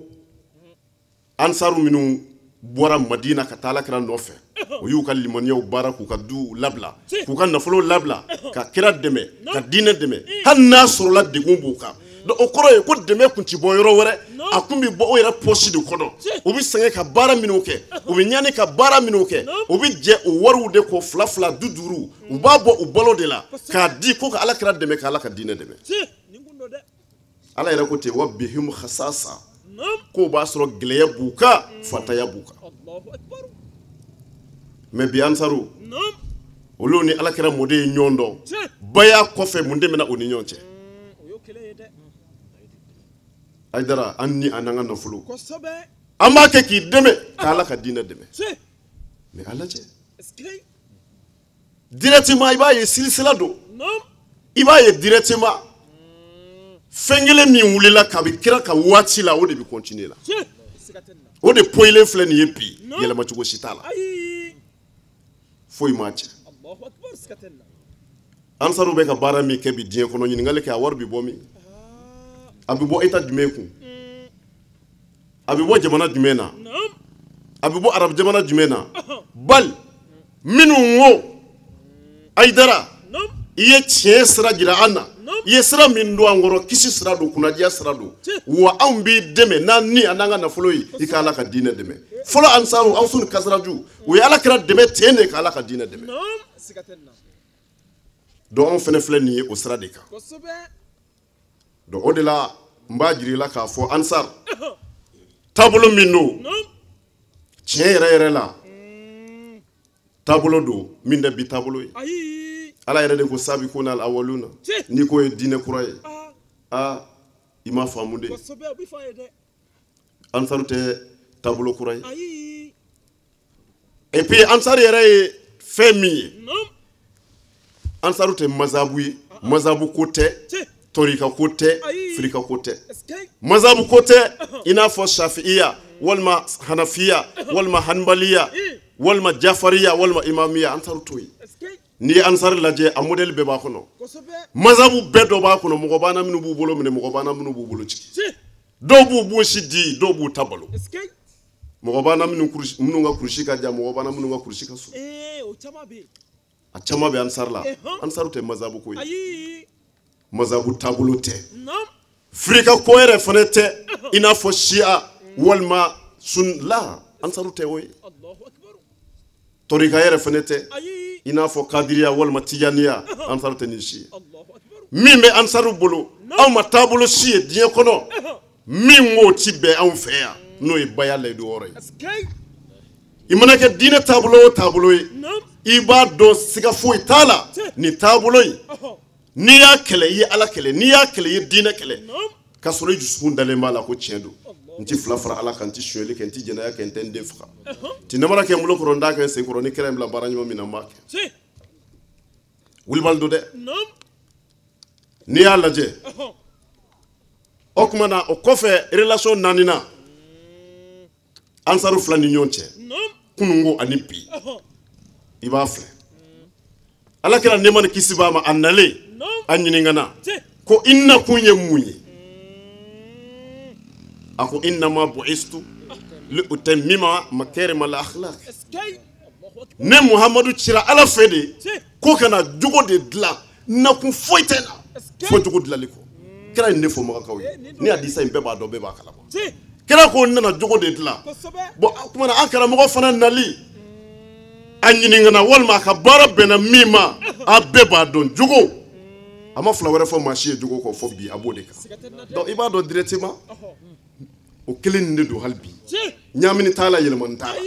أنصار منو بورا مدينة كتالا كرا نوفه ويوكا لمنيا وبارك وكدو لابلا وكا نفلو لابلا ككرا دمي كدين دمي هالناس رولا دقون بوكا do okoro e ko deme kunti boyoro wore akumbi bo oyera posi de kodo obi senge ka bara minuke obi nyane ka bara minuke obi je o waru de ko flafla duduru ubabo ubolo de la ka di ko ka alakra deme ka alaka dine deme ala yera ko te wabihim khasasa ko ba soro gleya buka fataya buka Allahu akbar me bi ansaru oloni alakra mode nyondo baya kofe munde mena oni nyonche aidara anni ananga na fulu amma ke ki deme kala ka dina deme mais Allah je directement iba ye silsila do iba ye directement fengele mi wulila ka bi kira ka wati la o de bi continuer la o de poile flen yepi yela ma chugo sitala foi match Allahu akbar skatenna ansaru be ka bara mi ke bi dien kono nyini ngale ka war bi bomi abibo eta jumeku abibo jamana jumena abibo arab jamana jumena bal minu ngo aidara iye tie sira gira ana iye sira min do angoro kisi sira do kunadia sira do wa ambi deme nani ananga na foloi ikala ka dine deme folo ansaru awsun kasraju wi ala kra deme tene kala ka dine deme do on fene fleni o sira de ka do odela mbajiri la ka fo ansar tablo minno chere la tablo do minda bi tablo ala yere de ko sabi ko nal awaluna ni ko e dine kuraye ima famude ansar te tablo kuraye et puis ansar yere femi ansar te mazabu kote torika kote frika kote mazabu kote inafo shafi'iyya walma hanafiya walma hanbaliya walma jafariya walma imamiya ansar toyi ni ansar laje a model be ba kono mazabu bedo ba kono mo bana minu bu bolo mine mo bana minu bu bolo ci do bu shidi do bu tabalo mo bana minu kurshi minu nga kurshi ka ja mo bana minu nga kurshi ka su o chama be ansar la ansar te mazabu koyi mazabu tabulu te frika koere fanete ina fo shia walma sun la ansaru te woy Allahu akbar torika yere fanete ina fo kadiriya walma tijaniya ansaru te nishi Allahu akbar mimbe ansaru bulu aw ma tabulu shie die kono mingo tibe aw feya no e bayale do ore imanake dina tabulu i b'a dɔn siga foyi t'a la nin taabolo in n'i y'a kɛlɛ i ye Ala kɛlɛ n'i y'a kɛlɛ i ye diinɛ kɛlɛ k'a sɔrɔ i dusukun dalen b'a la ko tiɲɛ don n ti fila fara Ala kan n ti sonyɛli kɛ n ti jɛnɛya kɛ n tɛ n den faga ti namara kɛ n bolo kɔrɔ n t'a kɛ n sen kɔrɔ ni kɛra in bila baara ɲuman min na n b'a kɛ wulibali don dɛ n'i y'a lajɛ o tuma na o kɔfɛ relation naaninan ansaru fila ni ɲɔgɔn cɛ kunungo ani bi i b'a filɛ Ala kɛra nɛɛma ni kisi b'a ma a nalen a ɲininkana ko i nakun ye mun ye a ko innama bu'istu li utammima makarima al-akhlaq ne Muhamadu cira Ala fɛ de ko kana jogo de dilan nakun foyi tɛ na fo jogo dilali kɔ kɛra ne fɔ mɔgɔkaw ye ni hadisa in bɛɛ b'a dɔn bɛɛ b'a kalama kɛra ko nana jogo de dilan bon kuma na an karamɔgɔ fana nali a ɲininkana walima a ka baara bɛnna min ma a bɛɛ b'a dɔn jogo a ma fila wɛrɛ fɔ maa si ye jogo kɔ fɔ bi a b'o de kan donc i b'a dɔn directement o kelen nin de don hali bi ɲaamini t'a la yɛlɛmani t'a la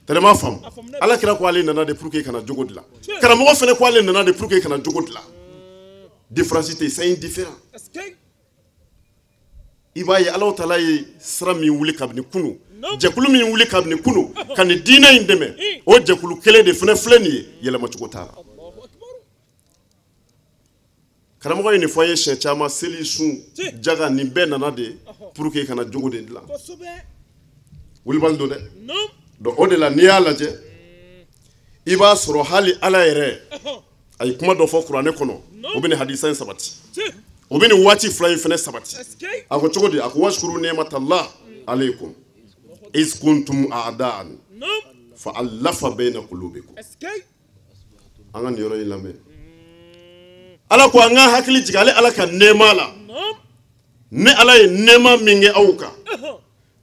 tellement faamu Ala kira ko ale nana de pour que kana jogo dilan karamɔgɔ fana ko ale nana de pour que kana jogo dilan différence tɛ c'est indifférent i b'a ye Alahu Taala ye sira min wuli kabini kunu jɛkulu min wuli kabini kunu ka nin diinɛ in dɛmɛ o jɛkulu kelen de fana filɛ nin ye yɛlɛma cogo t'a la karamɔgɔ ye nin fɔ an ye siɲɛ caman seli sun jaga nin bɛɛ nana de pour que kana jogo de dilan wulibali don dɛ donc o de la n'i y'a lajɛ i b'a sɔrɔ hali Ala yɛrɛ a ye kuma dɔ fɔ kuranɛ kɔnɔ o bɛ nin hadisa in sabati o bɛ nin waati fila in fana sabati a ko cogo di a ko washkuru ni'matallahi alaykum iz kuntum a'da'an fa allafa bayna qulubikum an ka nin yɔrɔ in lamɛn Ala ko an ka hakili jigin ale Ala ka nɛɛma la ne Ala ye nɛɛma min kɛ aw kan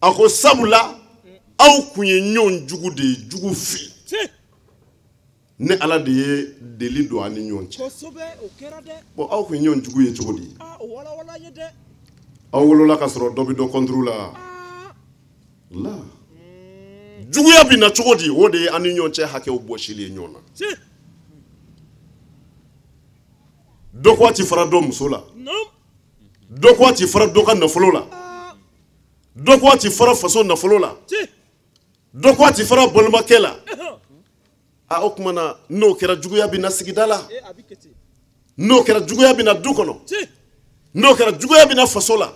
a ko sabula aw kun ye ɲɔgɔn jugu de ye jugu fi ne Ala de ye deli don an ni ɲɔgɔn cɛ bon aw kun ye ɲɔgɔn jugu ye cogo di aw wolola ka sɔrɔ dɔ bɛ dɔ contre la la juguya bɛ na cogo di o de ye an ni ɲɔgɔn cɛ hakɛw bɔsili ye ɲɔgɔn na dɔ ko a ti fara dɔ muso la dɔ ko a ti fara dɔ ka nafolo la dɔ ko a ti fara faso nafolo la dɔ ko a ti fara balimakɛ la a o tuma na n'o kɛra juguya bɛ na sigida la n'o kɛra juguya bɛ na du kɔnɔ n'o kɛra juguya bɛ na faso la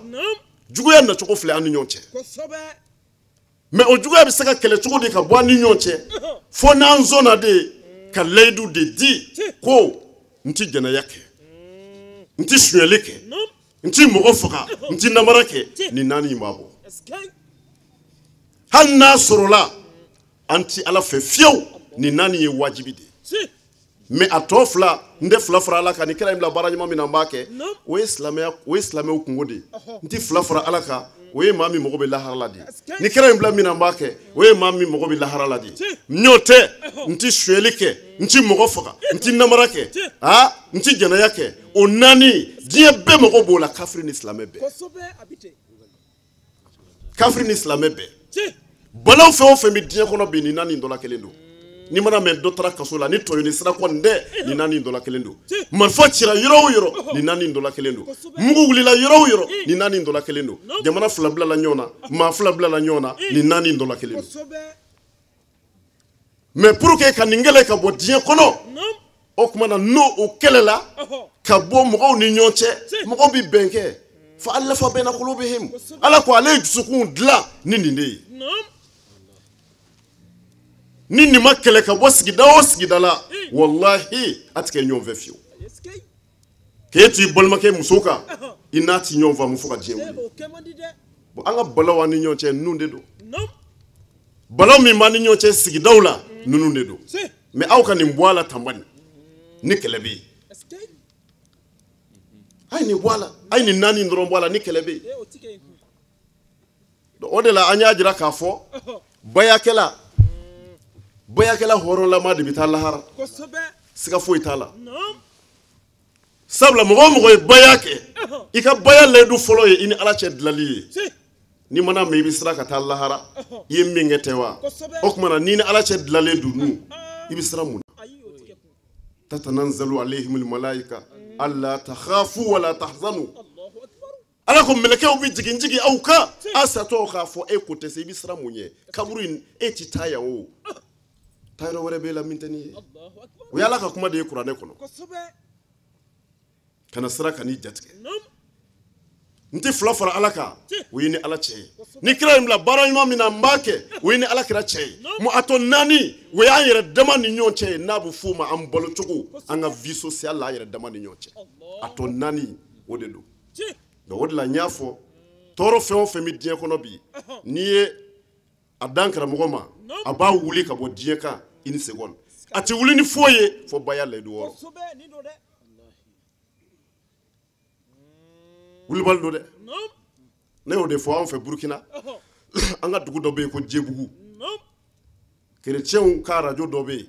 juguya nacogo filɛ an ni ɲɔgɔn cɛ mais o juguya bɛ se ka kɛlɛ cogo di ka bɔ an ni ɲɔgɔn cɛ fo n'an sɔnna de ka layidu de di ko n ti jɛnɛya kɛ n ti sonyɛli kɛ n ti mɔgɔ faga n ti namara kɛ nin naani in b'a bɔ hali n'a sɔrɔla an ti Ala fɛ fiyewu nin naani ye wajibi de mais a tɔ fila n tɛ fila fara Ala kan ni kɛra in bila baara ɲuman min na n b'a kɛ o ye silamɛw kungo de ye n ti fila fara Ala kan o ye maa min mago bɛ lahara la de ye ni kɛra in bila min na n b'a kɛ o ye maa min mago bɛ lahara la de ye n'o tɛ n ti sonyɛli kɛ n ti mɔgɔ faga n ti namara kɛ n ti jɛnɛya kɛ o naani diɲɛ bɛɛ mago b'o la kafiri ni silamɛ bɛɛ kafiri ni silamɛ bɛɛ balaw fɛn o fɛn bɛ diɲɛ kɔnɔ bi nin naani in dɔ la kelen don ni mana mɛn dɔ taara kaso la ni tɔɲɔni sira kɔni tɛ nin naani in dɔ la kelen don marifa cira yɔrɔ o yɔrɔ nin naani in dɔ la kelen don mugu wulila yɔrɔ o yɔrɔ nin naani in dɔ la kelen don jamana fila bilala ɲɔgɔn na maa fila bilala ɲɔgɔn na nin naani in dɔ la kelen don mais pour que ka nin kɛlɛ ka bɔ diɲɛ kɔnɔ o tuma na n'o o kɛlɛ la ka bɔ mɔgɔw ni ɲɔgɔn cɛ mɔgɔw bɛ bɛn kɛ fa allafa bayna qulubihim Ala ko ale ye dusukun dilan ni nin de ye ni nin ma kɛlɛ ka bɔ sigida o sigida la wallahi a tɛ kɛ ɲɔgɔn fɛ fiyewu k'e to i balimakɛ muso kan i n'a ti ɲɔgɔn faamu fo ka diɲɛ wuli bon an ka balaw an ni ɲɔgɔn cɛ ninnu de don balaw min b'an ni ɲɔgɔn cɛ sigidaw la ninnu de don mais aw ka nin bɔ a la tanbani ni kɛlɛ bɛ yen a ye nin bɔ a la a ye nin naani dɔrɔn bɔ a la ni kɛlɛ bɛ yen o de la an y'a jira k'a fɔ bayakɛla hɔrɔnlama de bɛ taa lahara siga foyi t'a la sabula mɔgɔ o mɔgɔ ye baya kɛ i ka baya layidu fɔlɔ ye i ni Ala cɛ dilali ye ni mana mɛ i bɛ sira ka taa lahara i ye min kɛ tɛ wa o tuma na ni ni ala cɛ dilanlen don nu i bɛ sira mun na tatanazzalu alayhimul malaika alla takhafu wala tahzanu ala ko mɛlɛkɛw bɛ jigin aw kan a satɔ k'a fɔ e ko tɛ se i bɛ sira mun ye kaburu in e ti taa yan o taa yɔrɔ wɛrɛ b'e la min tɛ nin ye o ye ala ka kuma de ye kuranɛ kɔnɔ kana sira ka n'i jatigɛ n tɛ fila fara ala kan o ye ni ala cɛ ye ni kira in bila baara ɲuman min na n b'a kɛ o ye ni ala kira cɛ ye mo a tɔ naani o y'an yɛrɛ dama ni ɲɔgɔn cɛ ye n'a bɛ f'o ma an balo cogo an ka vie sociale la an yɛrɛ dama ni ɲɔgɔn cɛ a tɔ naani o de don donc o de la n y'a fɔ tɔɔrɔ fɛn o fɛn bɛ diɲɛ kɔnɔ bi n'i ye a dan karamɔgɔ ma a b'a wuli ka bɔ diɲɛ kan une seconde a tɛ wuli ni foyi ye fo baya layidu wɔɔrɔ wulibali don dɛ ne y'o de fɔ an fɛ Burukina an ka dugu dɔ bɛ yen ko Jebugu kerecɛnw ka arajo dɔ bɛ yen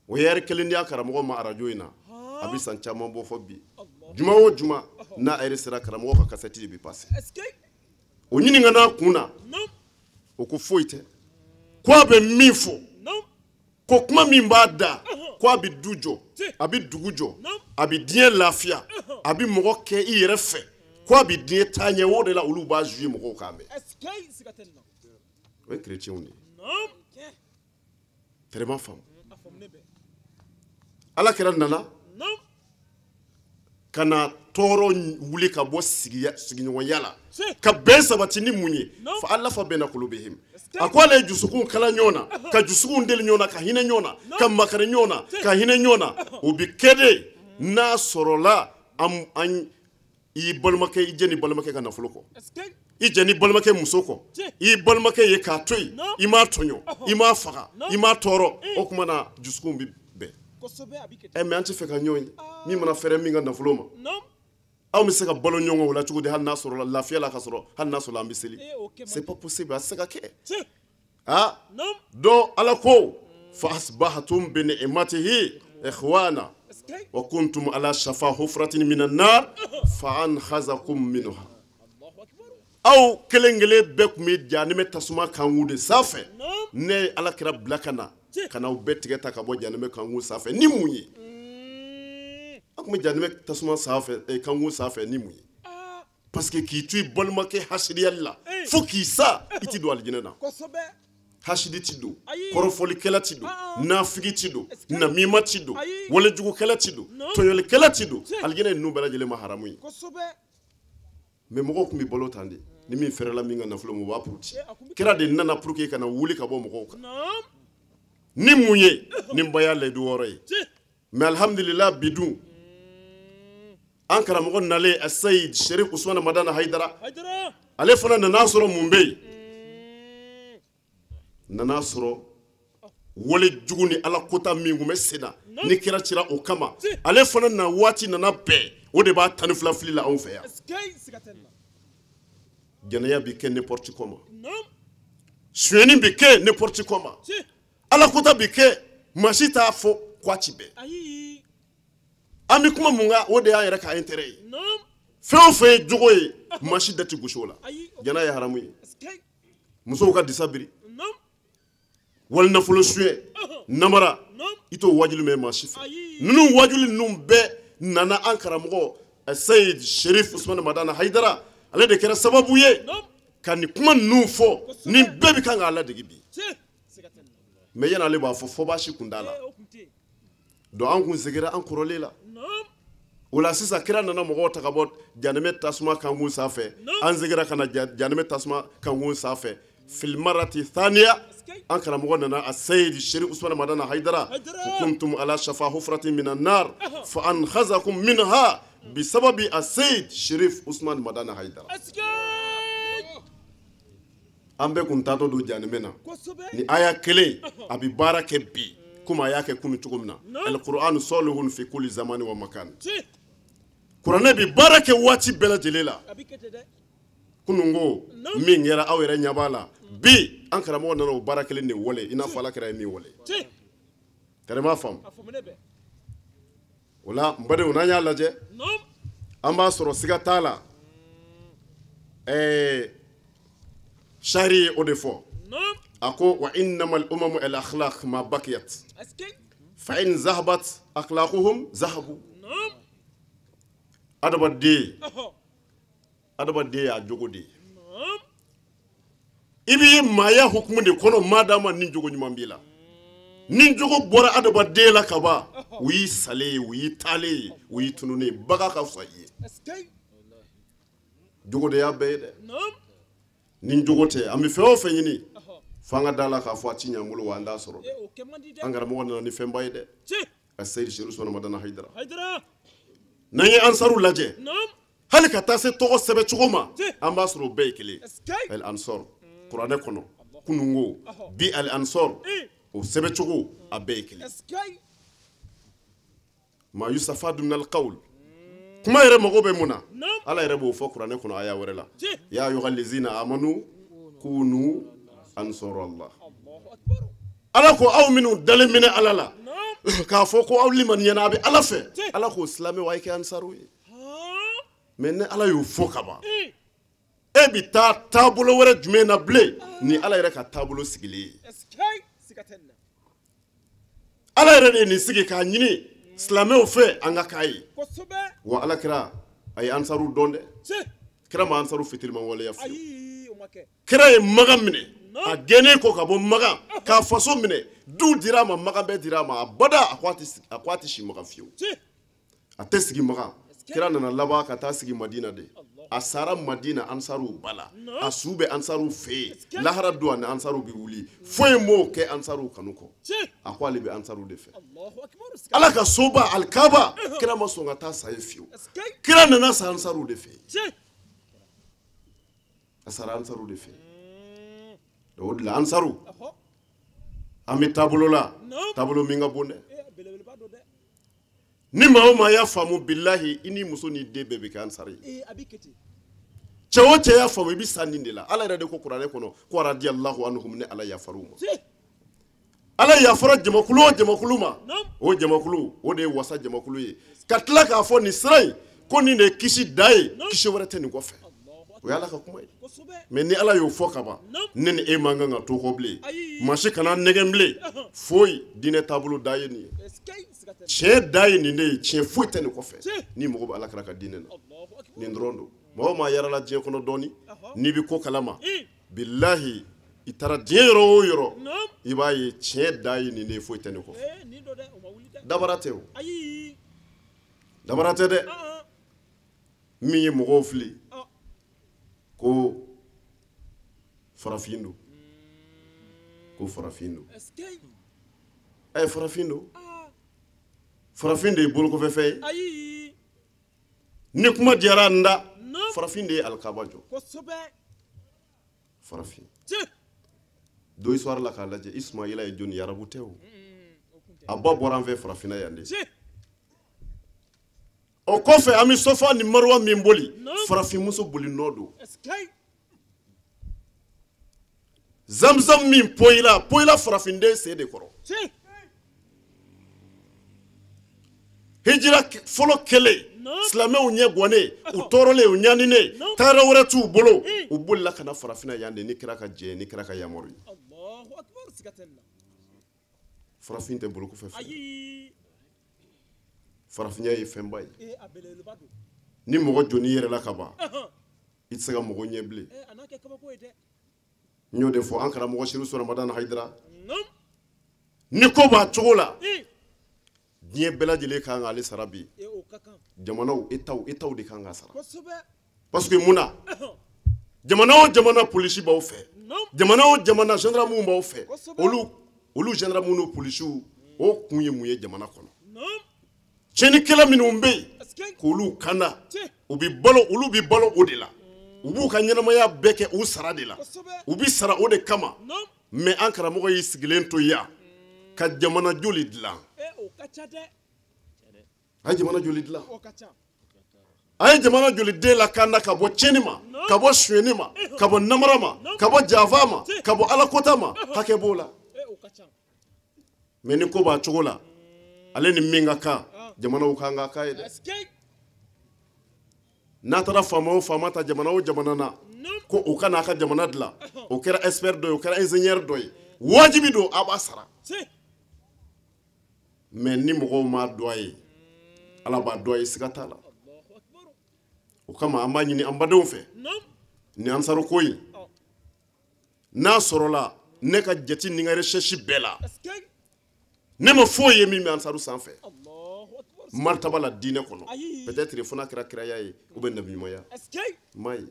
o ye heure kelen di a karamɔgɔ ma arajo in na a bɛ san caman bɔ fɔ bi juma o juma n'a heure sera karamɔgɔ ka kasɛti de bɛ passé o ɲininka n'a kun na o ko foyi tɛ ko a bɛ min fɔ ko kuma min b'a da ko a bɛ du jɔ a bɛ dugu jɔ a bɛ diɲɛ lafiya a bɛ mɔgɔ kɛ i yɛrɛ fɛ ko a bɛ diɲɛ taa ɲɛ o de la olu b'a jouer mɔgɔw kan mɛn o ye chrétienw de ye tellement faamu ala kɛra nana ka na tɔɔrɔ wuli ka bɔ sigiɲɔgɔnya la ka bɛn sabati ni mun ye fa alafa bɛna kulubihim a ko ale ye dusukun kala ɲɔgɔn na ka dusukun deli ɲɔgɔn na ka hinɛ ɲɔgɔn na ka makari ɲɔgɔn na ka hinɛ ɲɔgɔn na o bi kɛ de n'a sɔrɔla an i balimakɛ i jɛ ni balimakɛ ka nafolo kɔ i jɛ ni balimakɛ muso kɔ i balimakɛ ye k'a to yen i m'a tɔɲɔ i m'a faga i m'a tɔɔrɔ o tuma na dusukun bi bɛn mais an tɛ fɛ ka ɲɔgɔn ye min mana fɛrɛ min ka nafolo ma aw bɛ se ka balo ɲɔgɔn o la cogo di hali n'a sɔrɔ lafiya la ka sɔrɔ hali n'a sɔrɔ an bɛ seli c'est pas possible a tɛ se ka kɛ ah donc ala ko fa asbahatum bi ni'matihi ikhwana wa kuntum ala shafa hufratin minan nar fa anhazakum minha aw kelen-kelen bɛɛ tun bɛ jahanɛmɛ tasuma kanku de sanfɛ ne ye ala kira bila ka na ka n'aw bɛɛ tigɛ ta ka bɔ jahanɛmɛ kanku sanfɛ ni mun ye a tun bɛ jahanɛmɛ tasuma sanfɛ kanku sanfɛ ni mun ye parce que k'i to i balimakɛ hasidiyali la fo k'i sa i tɛ don alijinɛ na hasidi ti don kɔrɔfɔlikɛla ti don nafigi ti don namima ti don walejugukɛla ti don tɔɲɔlikɛla ti don alijinɛ ninnu bɛɛ lajɛlen ma haramu ye mais mɔgɔw tun bɛ balo tan de ni min fɛrɛla min ka nafolo ma o b'a puruti kira de nana pour que kana wuli ka bɔ mɔgɔw kan ni mun ye ni baya layidu wɔɔrɔ ye mais alhamdulillah bi dun an karamɔgɔ nalen Asayid Sherif Usmana Madana Haidara ale fana nana sɔrɔ mun bɛ yen nana sɔrɔ wale jugu ni ala kota min kun bɛ sen na ni kira cira o kama ale fana na waati nana bɛɛ o de b'a tan ni fila fili la anw fɛ yan jɛnɛya bi kɛ n'importe comment suyɛni bi kɛ n'importe comment ala kota bi kɛ maa si t'a fɔ k'a ci bɛɛ an bɛ kuma mun kan o de y'an yɛrɛ ka intérêt ye fɛn o fɛn ye jogo ye maa si da tɛ gosi o la jɛnɛya ye haramu ye musow ka disa biri wali nafolo suyɛ namara i t'o wajuli mɛn maa si fɛ ninnu wajuli ninnu bɛɛ nana an karamɔgɔ Sayid Sherif Usmana Madana Haidara ale de kɛra sababu ye ka nin kuma ninnu fɔ ni bɛɛ bɛ kan k'a ladege bi mais yanni ale b'a fɔ fɔ baasi kun t'a la donc an kun seginna an kɔrɔlen la o la sisan kira nana mɔgɔw ta ka bɔ jahanɛmɛ tasuma kankun sanfɛ an seginna ka na jahanɛmɛ tasuma kankun sanfɛ fil marati thaniya an karamɔgɔ nana Asayid Sherif Usmana Madana Haidara kuntum ala shafa hufratin minan nar fa anhazakum minha bisababi Asayid Sherif Usmana Madana Haidara an bɛɛ kun taatɔ don jahanɛmɛ na ni aya kelen a bɛ baara kɛ bi komi a y'a kɛ kunu cogo min na al-Qur'anu salihun fi kulli zamani wa makan kuranɛ bɛ baara kɛ waati bɛɛ lajɛlen la kunun ko min kɛra aw yɛrɛ ɲɛ b'a la bi an karamɔgɔ nana o baara kelen de wale i n'a fɔ ala kɛra ye min wale tɛrɛma faamu o la n badenw n'an y'a lajɛ an b'a sɔrɔ siga t'a la shari o de fɔ ako wa innamal umamu al akhlaq ma bakiyat fa in zahabat akhlaquhum zahabu adabade ya jogo de ibi maya hukumu de kono madama nin jogo nyuman bila nin jogo bora adabade la kaba wi sale wi tale wi tunune baga ka fayi jogo de ya beede nin jogo te ami feo fenyini fanga dala ka fo ati nyamulu wanda soro angara mo wona ni fembaye de asayid shiru sona madana haidara nanyi ansaru laje hal ka tase togo sebe chugoma ambasro beekele al ansar qur'ane kono kunungo bi al ansar o sebe chugo abeekele ma yusafadu min al qawl kuma yere mago be muna ala yere bo fo qur'ane kono aya werela ya ayyuhal ladzina amanu kunu ansar allah ala ko aw minu dalimine alala ka fo ko aw liman yana be ala fe ala ko islami wa ke ansaru men ala yu fo kaba e bi ta tabulo wara jume na ble ni ala yere ka tabulo sigili ala yere ni sigi ka nyini islami o fe anga kai wa ala kira ay ansaru donde kira ma ansaru fitil man wala yafu kira e magamine a gene ko ka bo maga ka faso mine du dirama maga be dirama abada akwati shi maga fiu a tesigi maga kira nana laba ka ta sigi madina de asara madina ansaru bala asube ansaru fe lahara do an ansaru bi wuli foy mo ke ansaru kanuko akwali be ansaru de fe ala ka soba alkaba kira masonga ta sai fiu kira nana sa ansaru de fe asara ansaru de fe do la ansaru ami tabulo la tabulo minga bonde ni ma ya famu billahi ini muso ni de bebe kan sari chawo ya famu bi saninde la ala rede ko qur'ane kono ko radiyallahu anhum ne ala ya faruma ala ya fara jamakulu ma o jamakulu o de wasa jamakulu ye katla ka fo ni srai ko ni ne kishi dai kishi warate ni ko fe o yala ka kuma mais ni ala yo fo kaba nen e manga nga to ko ble mashi kana negemble foy dine tabulu dai ni che dai ni ne che fuite ni ko fe ni mo ba ala ka dine na ni ndrondo mo ma yara la je kono doni ni bi ko kalama billahi itara jero yoro ibaye che dai ni ne fuite ni ko fe dabarate de mi mo gofli ko farafindo farafindo bol ko fefe ni kuma diara nda farafinde alkabajo ko sobe farafin do histoire la ka laje ismaila e joni yarabu tew abba boran ve farafina yande o kofe ami sofa ni marwa mimboli farafin muso boli nodo zamzam min poila farafinde sede koro hijira folo kele islame unye gwane utorole unyanine tara wore tu bolo ubulla kana farafina yande ni kiraka je ni kiraka yamori Allahu akbar sikatella farafinte bolo ko fefe farafinya yi fembay ni mogo joni yere la kaba itsaga mogo nyeble anake kaba ko ite nyo de fo ankara mogo shiru so ramadan haidra ni ko ba chogola die bela jele ka ngali sarabi jamano etaw de kanga sara parce que muna jamano police ba ofe jamano gendarme mu ba ofe olu gendarme mu no police o kunye muye jamana kono cheni kala minumbe kulu kana ubi balo odela ubu kanyana maya beke u sara de la ubi sara ode kama me ankara mo yi sigilen to ya ka jamana joli dila ay jamana joli dila ay jamana joli de la kana ka bo chenima ka bo shwenima ka bo namarama ka bo javama ka bo alakotama hake bola me ni ko ba chogola ale ni minga ka jamana ukanga kaide natara famata jamana na ko o kana ka jamana dilan o kɛra expert dɔ ye o kɛra ingénieur dɔ ye wajibi don a b'a sara mais ni mɔgɔw ma dɔn a ye ala b'a dɔn a ye siga t'a la o kama an b'a ɲini an badenw fɛ ni ansaru ko in n'a sɔrɔla ne ka jati ni ka recherche bɛɛ la ne ma foyi ye min bɛ ansaru sanfɛ martaba la diinɛ kɔnɔ peut-être fana kɛra kiraya ye ou bien nabiɲumanya ma ye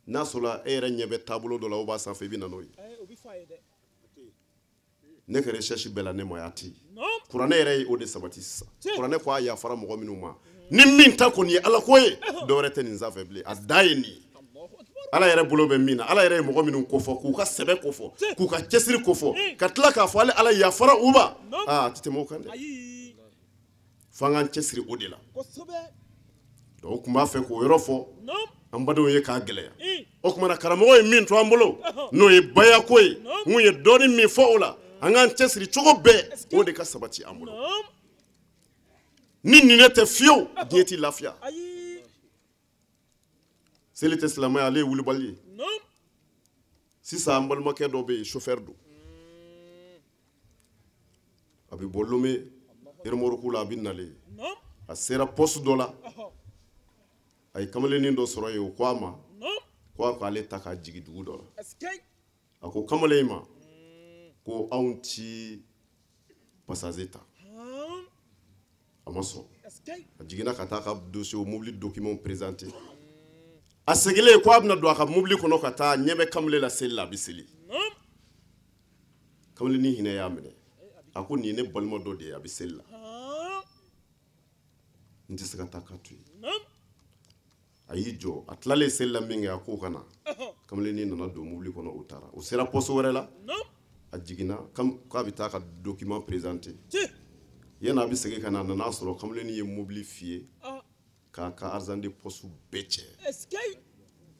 n'a sɔrɔla e yɛrɛ ɲɛ bɛ taabolo dɔ la o b'a sanfɛ i bɛ na n'o ye ne ka recherche bɛɛ la ne ma y'a ti kuranɛ yɛrɛ ye o de sabati sisan kuranɛ ko a yafara mɔgɔ minnu ma ni min ta kɔni ye ala ko ye dɔwɛrɛ tɛ nin sanfɛ bilen a da ye nin ye ala yɛrɛ bolo bɛ min na ala yɛrɛ ye mɔgɔ minnu kofɔ k'u ka sɛbɛ kofɔ k'u ka cɛsiri kofɔ ka tila k'a fɔ ale ala yafara u ma a tɛ tɛmɛ o kan dɛ f'an k'an cɛsiri o de la donc o tun b'a fɛ k'o yɔrɔ fɔ an badenw ye k'a gɛlɛya o tumana karamɔgɔ ye min to an bolo n'o ye bayako ye mun ye dɔɔni min fɔ o la an k'an cɛsiri cogo bɛɛ o de ka sabati an bolo ni nin tɛ fiyewu diɲɛ tɛ lafiya seli tɛ silamɛya ale ye wulibali ye sisan an balimakɛ dɔ bɛ yen chauffeur don a bɛ bɔ Lomé Eremoroku la a bɛ nalen a sera poste dɔ la a ye kamalennin dɔ sɔrɔ yen o ko a ma ko k'ale ta k'a jigin dugu dɔ la a ko kamalen in ma ko anw ti passager ta a ma sɔn a jiginna ka taa ka dossier mobile document présenter a seginnen ko a bɛna don a ka mobile kɔnɔ ka taa ɲɛ bɛ kamalen la seli la a bɛ seli kamalennin hinɛ y'a minɛ a ko nin ye ne balima dɔ de ye a bɛ seli la n tɛ se ka taa k'a to yen a y'i jɔ a tilalen seli la min kɛ a ko ka na kamalennin nana don mobile kɔnɔ o taara o sera poste wɛrɛ la a jiginna k'a bɛ taa ka document présenter yan'a bɛ segin ka na a nana sɔrɔ kamalennin ye mobile fiyɛ k'a ka argent de poste bɛɛ cɛ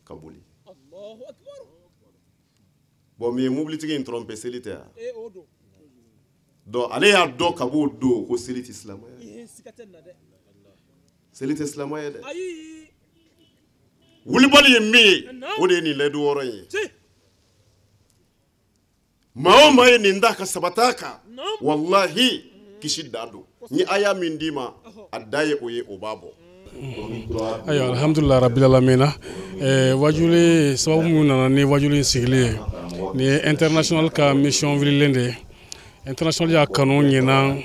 ka boli bon mais mobilitigi in trompe seli tɛ wa donc ale y'a dɔn ka b'o don ko seli tɛ silamɛya ye seli tɛ silamɛya ye dɛ wulibali ye min ye o de ye nin layidu wɔɔrɔ in ye maa o maa ye nin da ka sabata kan wallahi kisi da don ni a y'a min d'i ma a da ye o ye o b'a bɔ ayiwa alhamdulilayi rabbil alamina wajuli sababu min nana ni wajuli sigili ye ni ye international ka mission wililen de ye international y'a kanu ɲinan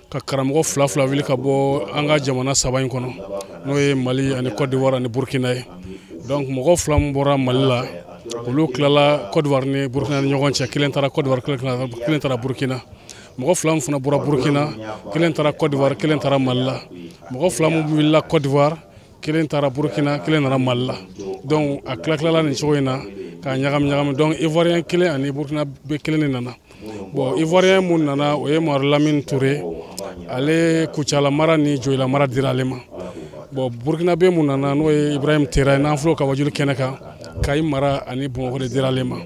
ka karamɔgɔ fila fila wili ka bɔ an ka jamana saba in kɔnɔ n'o ye Mali ani Côte d'Ivoire ani Burkina ye donc mɔgɔ fila min bɔra Mali la olu tilala Côte d'Ivoire ni Burkina ni ɲɔgɔn cɛ kelen taara Côte d'Ivoire kelen taara Burkina mɔgɔ fila min fana bɔra Burkina kelen taara Côte d'Ivoire kelen taara Mali la mɔgɔ fila min wulila Côte d'Ivoire kelen taara Burkina kelen nana Mali la donc a tilala nin cogo in na k'a ɲagami ɲagami donc Ivoirien kelen ani Burkina bɛ kelen de nana bon Ivoirien mun nana o ye Mamadou Lamine Touré ale Kucala mara ni Joyila mara dira ale ma bon Burkina bɛ mun nana n'o ye Ibrahim Traoré n'an filɛ ka wajuli kɛnɛ kan Kayi mara ani Bamakɔ de dira ale ma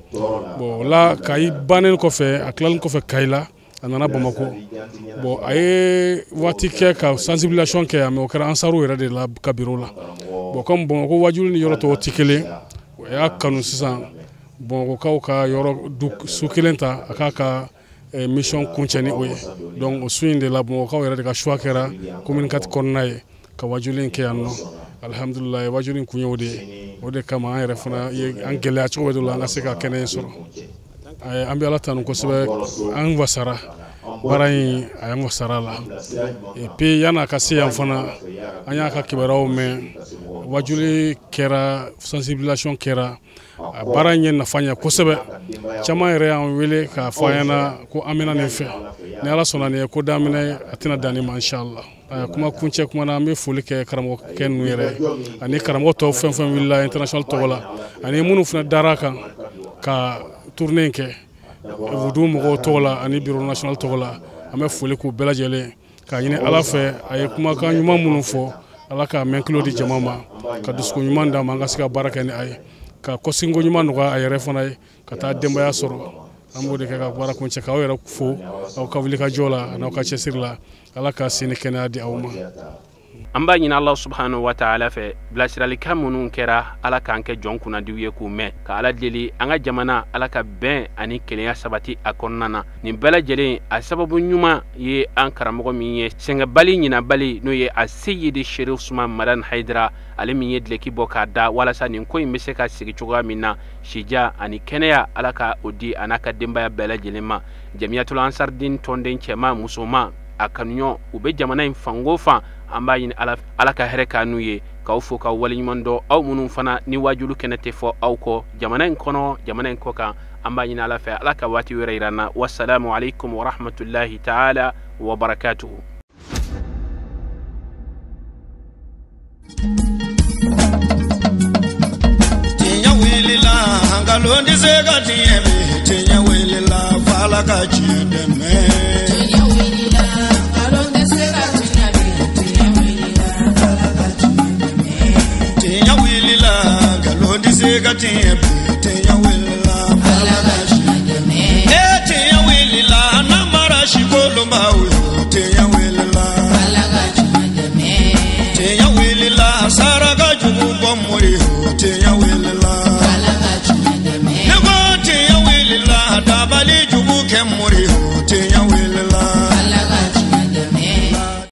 bon la Kayi bannen kɔfɛ a tilalen kɔfɛ Kayi la a nana Bamakɔ bon a ye waati kɛ ka sensibilisation kɛ yan mais o kɛra ansaru yɛrɛ de la ka bureau la bon comme Bamakɔ wajuli ni yɔrɔ tɔw tɛ kelen o y'a kanu sisan Bamakɔkaw ka yɔrɔ su kelen ta a k'a ka mission kuncɛ ni o ye donc o su in de la Bamakɔkaw yɛrɛ de ka choix kɛra commune 4 kɔnɔna ye ka wajuli in kɛ yan nɔ alhamdulilayi wajuli in kun ye o de ye o de kama an yɛrɛ fana ye an gɛlɛya cogo dɔ la an ka se ka kɛnɛ in sɔrɔ an bɛ ala tanu kosɛbɛ an wasara baara in a y'an wasara la et puis yan'a ka se yan fana an y'a ka kibaruyaw mɛn wajuli kɛra sensibilisation kɛra a baara in ye nafa ɲɛ kosɛbɛ caman yɛrɛ y'an wele k'a fɔ an ɲɛna ko an bɛna nin fɛ ni ala sɔnna nin ye ko daminɛ a tɛna dan nin ma inshallah kuma kuncɛ kuma na an bɛ foli kɛ karamɔgɔkɛ ninnu yɛrɛ ani karamɔgɔ tɔw fɛn fɛn wulila international tɔgɔ la ani minnu fana dara kan ka tournée in kɛ vudu mɔgɔw tɔgɔ la ani bureau national tɔgɔ la an bɛ foli k'u bɛɛ lajɛlen k'a ɲini ala fɛ a ye kumakan ɲuman minnu fɔ ala k'a mɛn kilo di jama ma ka dusukun ɲuman d'a ma an ka se ka baara kɛ ni a ye ka kɔsinko ɲuman nɔgɔya a yɛrɛ fana ye ka taa denbaya sɔrɔ an b'o de kɛ ka baara kuncɛ k'aw yɛrɛ fo aw ka wuli ka jɔ la n'aw ka cɛsiri la ala ka sini kɛnɛya di aw ma amba ñina Allah subhanahu wa ta'ala fe bilasirali kam munun kera ala kan ke jonkuna diwiye ku me ka ala deli anga jamana ala ka ben ani kelenya sabati akonnana ni bela jele a sababu nyuma ye an karamogo min ye senga bali ñina bali no ye a sayyidi Sherif Usman Madan Haidara ale min ye dleki boka da wala sa nin ko imbe se ka sigi coga minna shija ani kenea ala ka odi anaka dembaya bela jele ma jamiatul ansar din tonden chema musoma akanyo ube jamana in fangofa amba yin ala ka here kanu ye ka fo ka wali nyundo aw munun fana ni wajulu kenete fo aw ko jamana in kono jamana in koka amba yin ala fa ala ka wati wirana wassalamu alaikum wa rahmatullahi ta'ala wa barakatuh. Tinya wilila hangalondi zega tiemi tinya wilila fala ka chideme Muri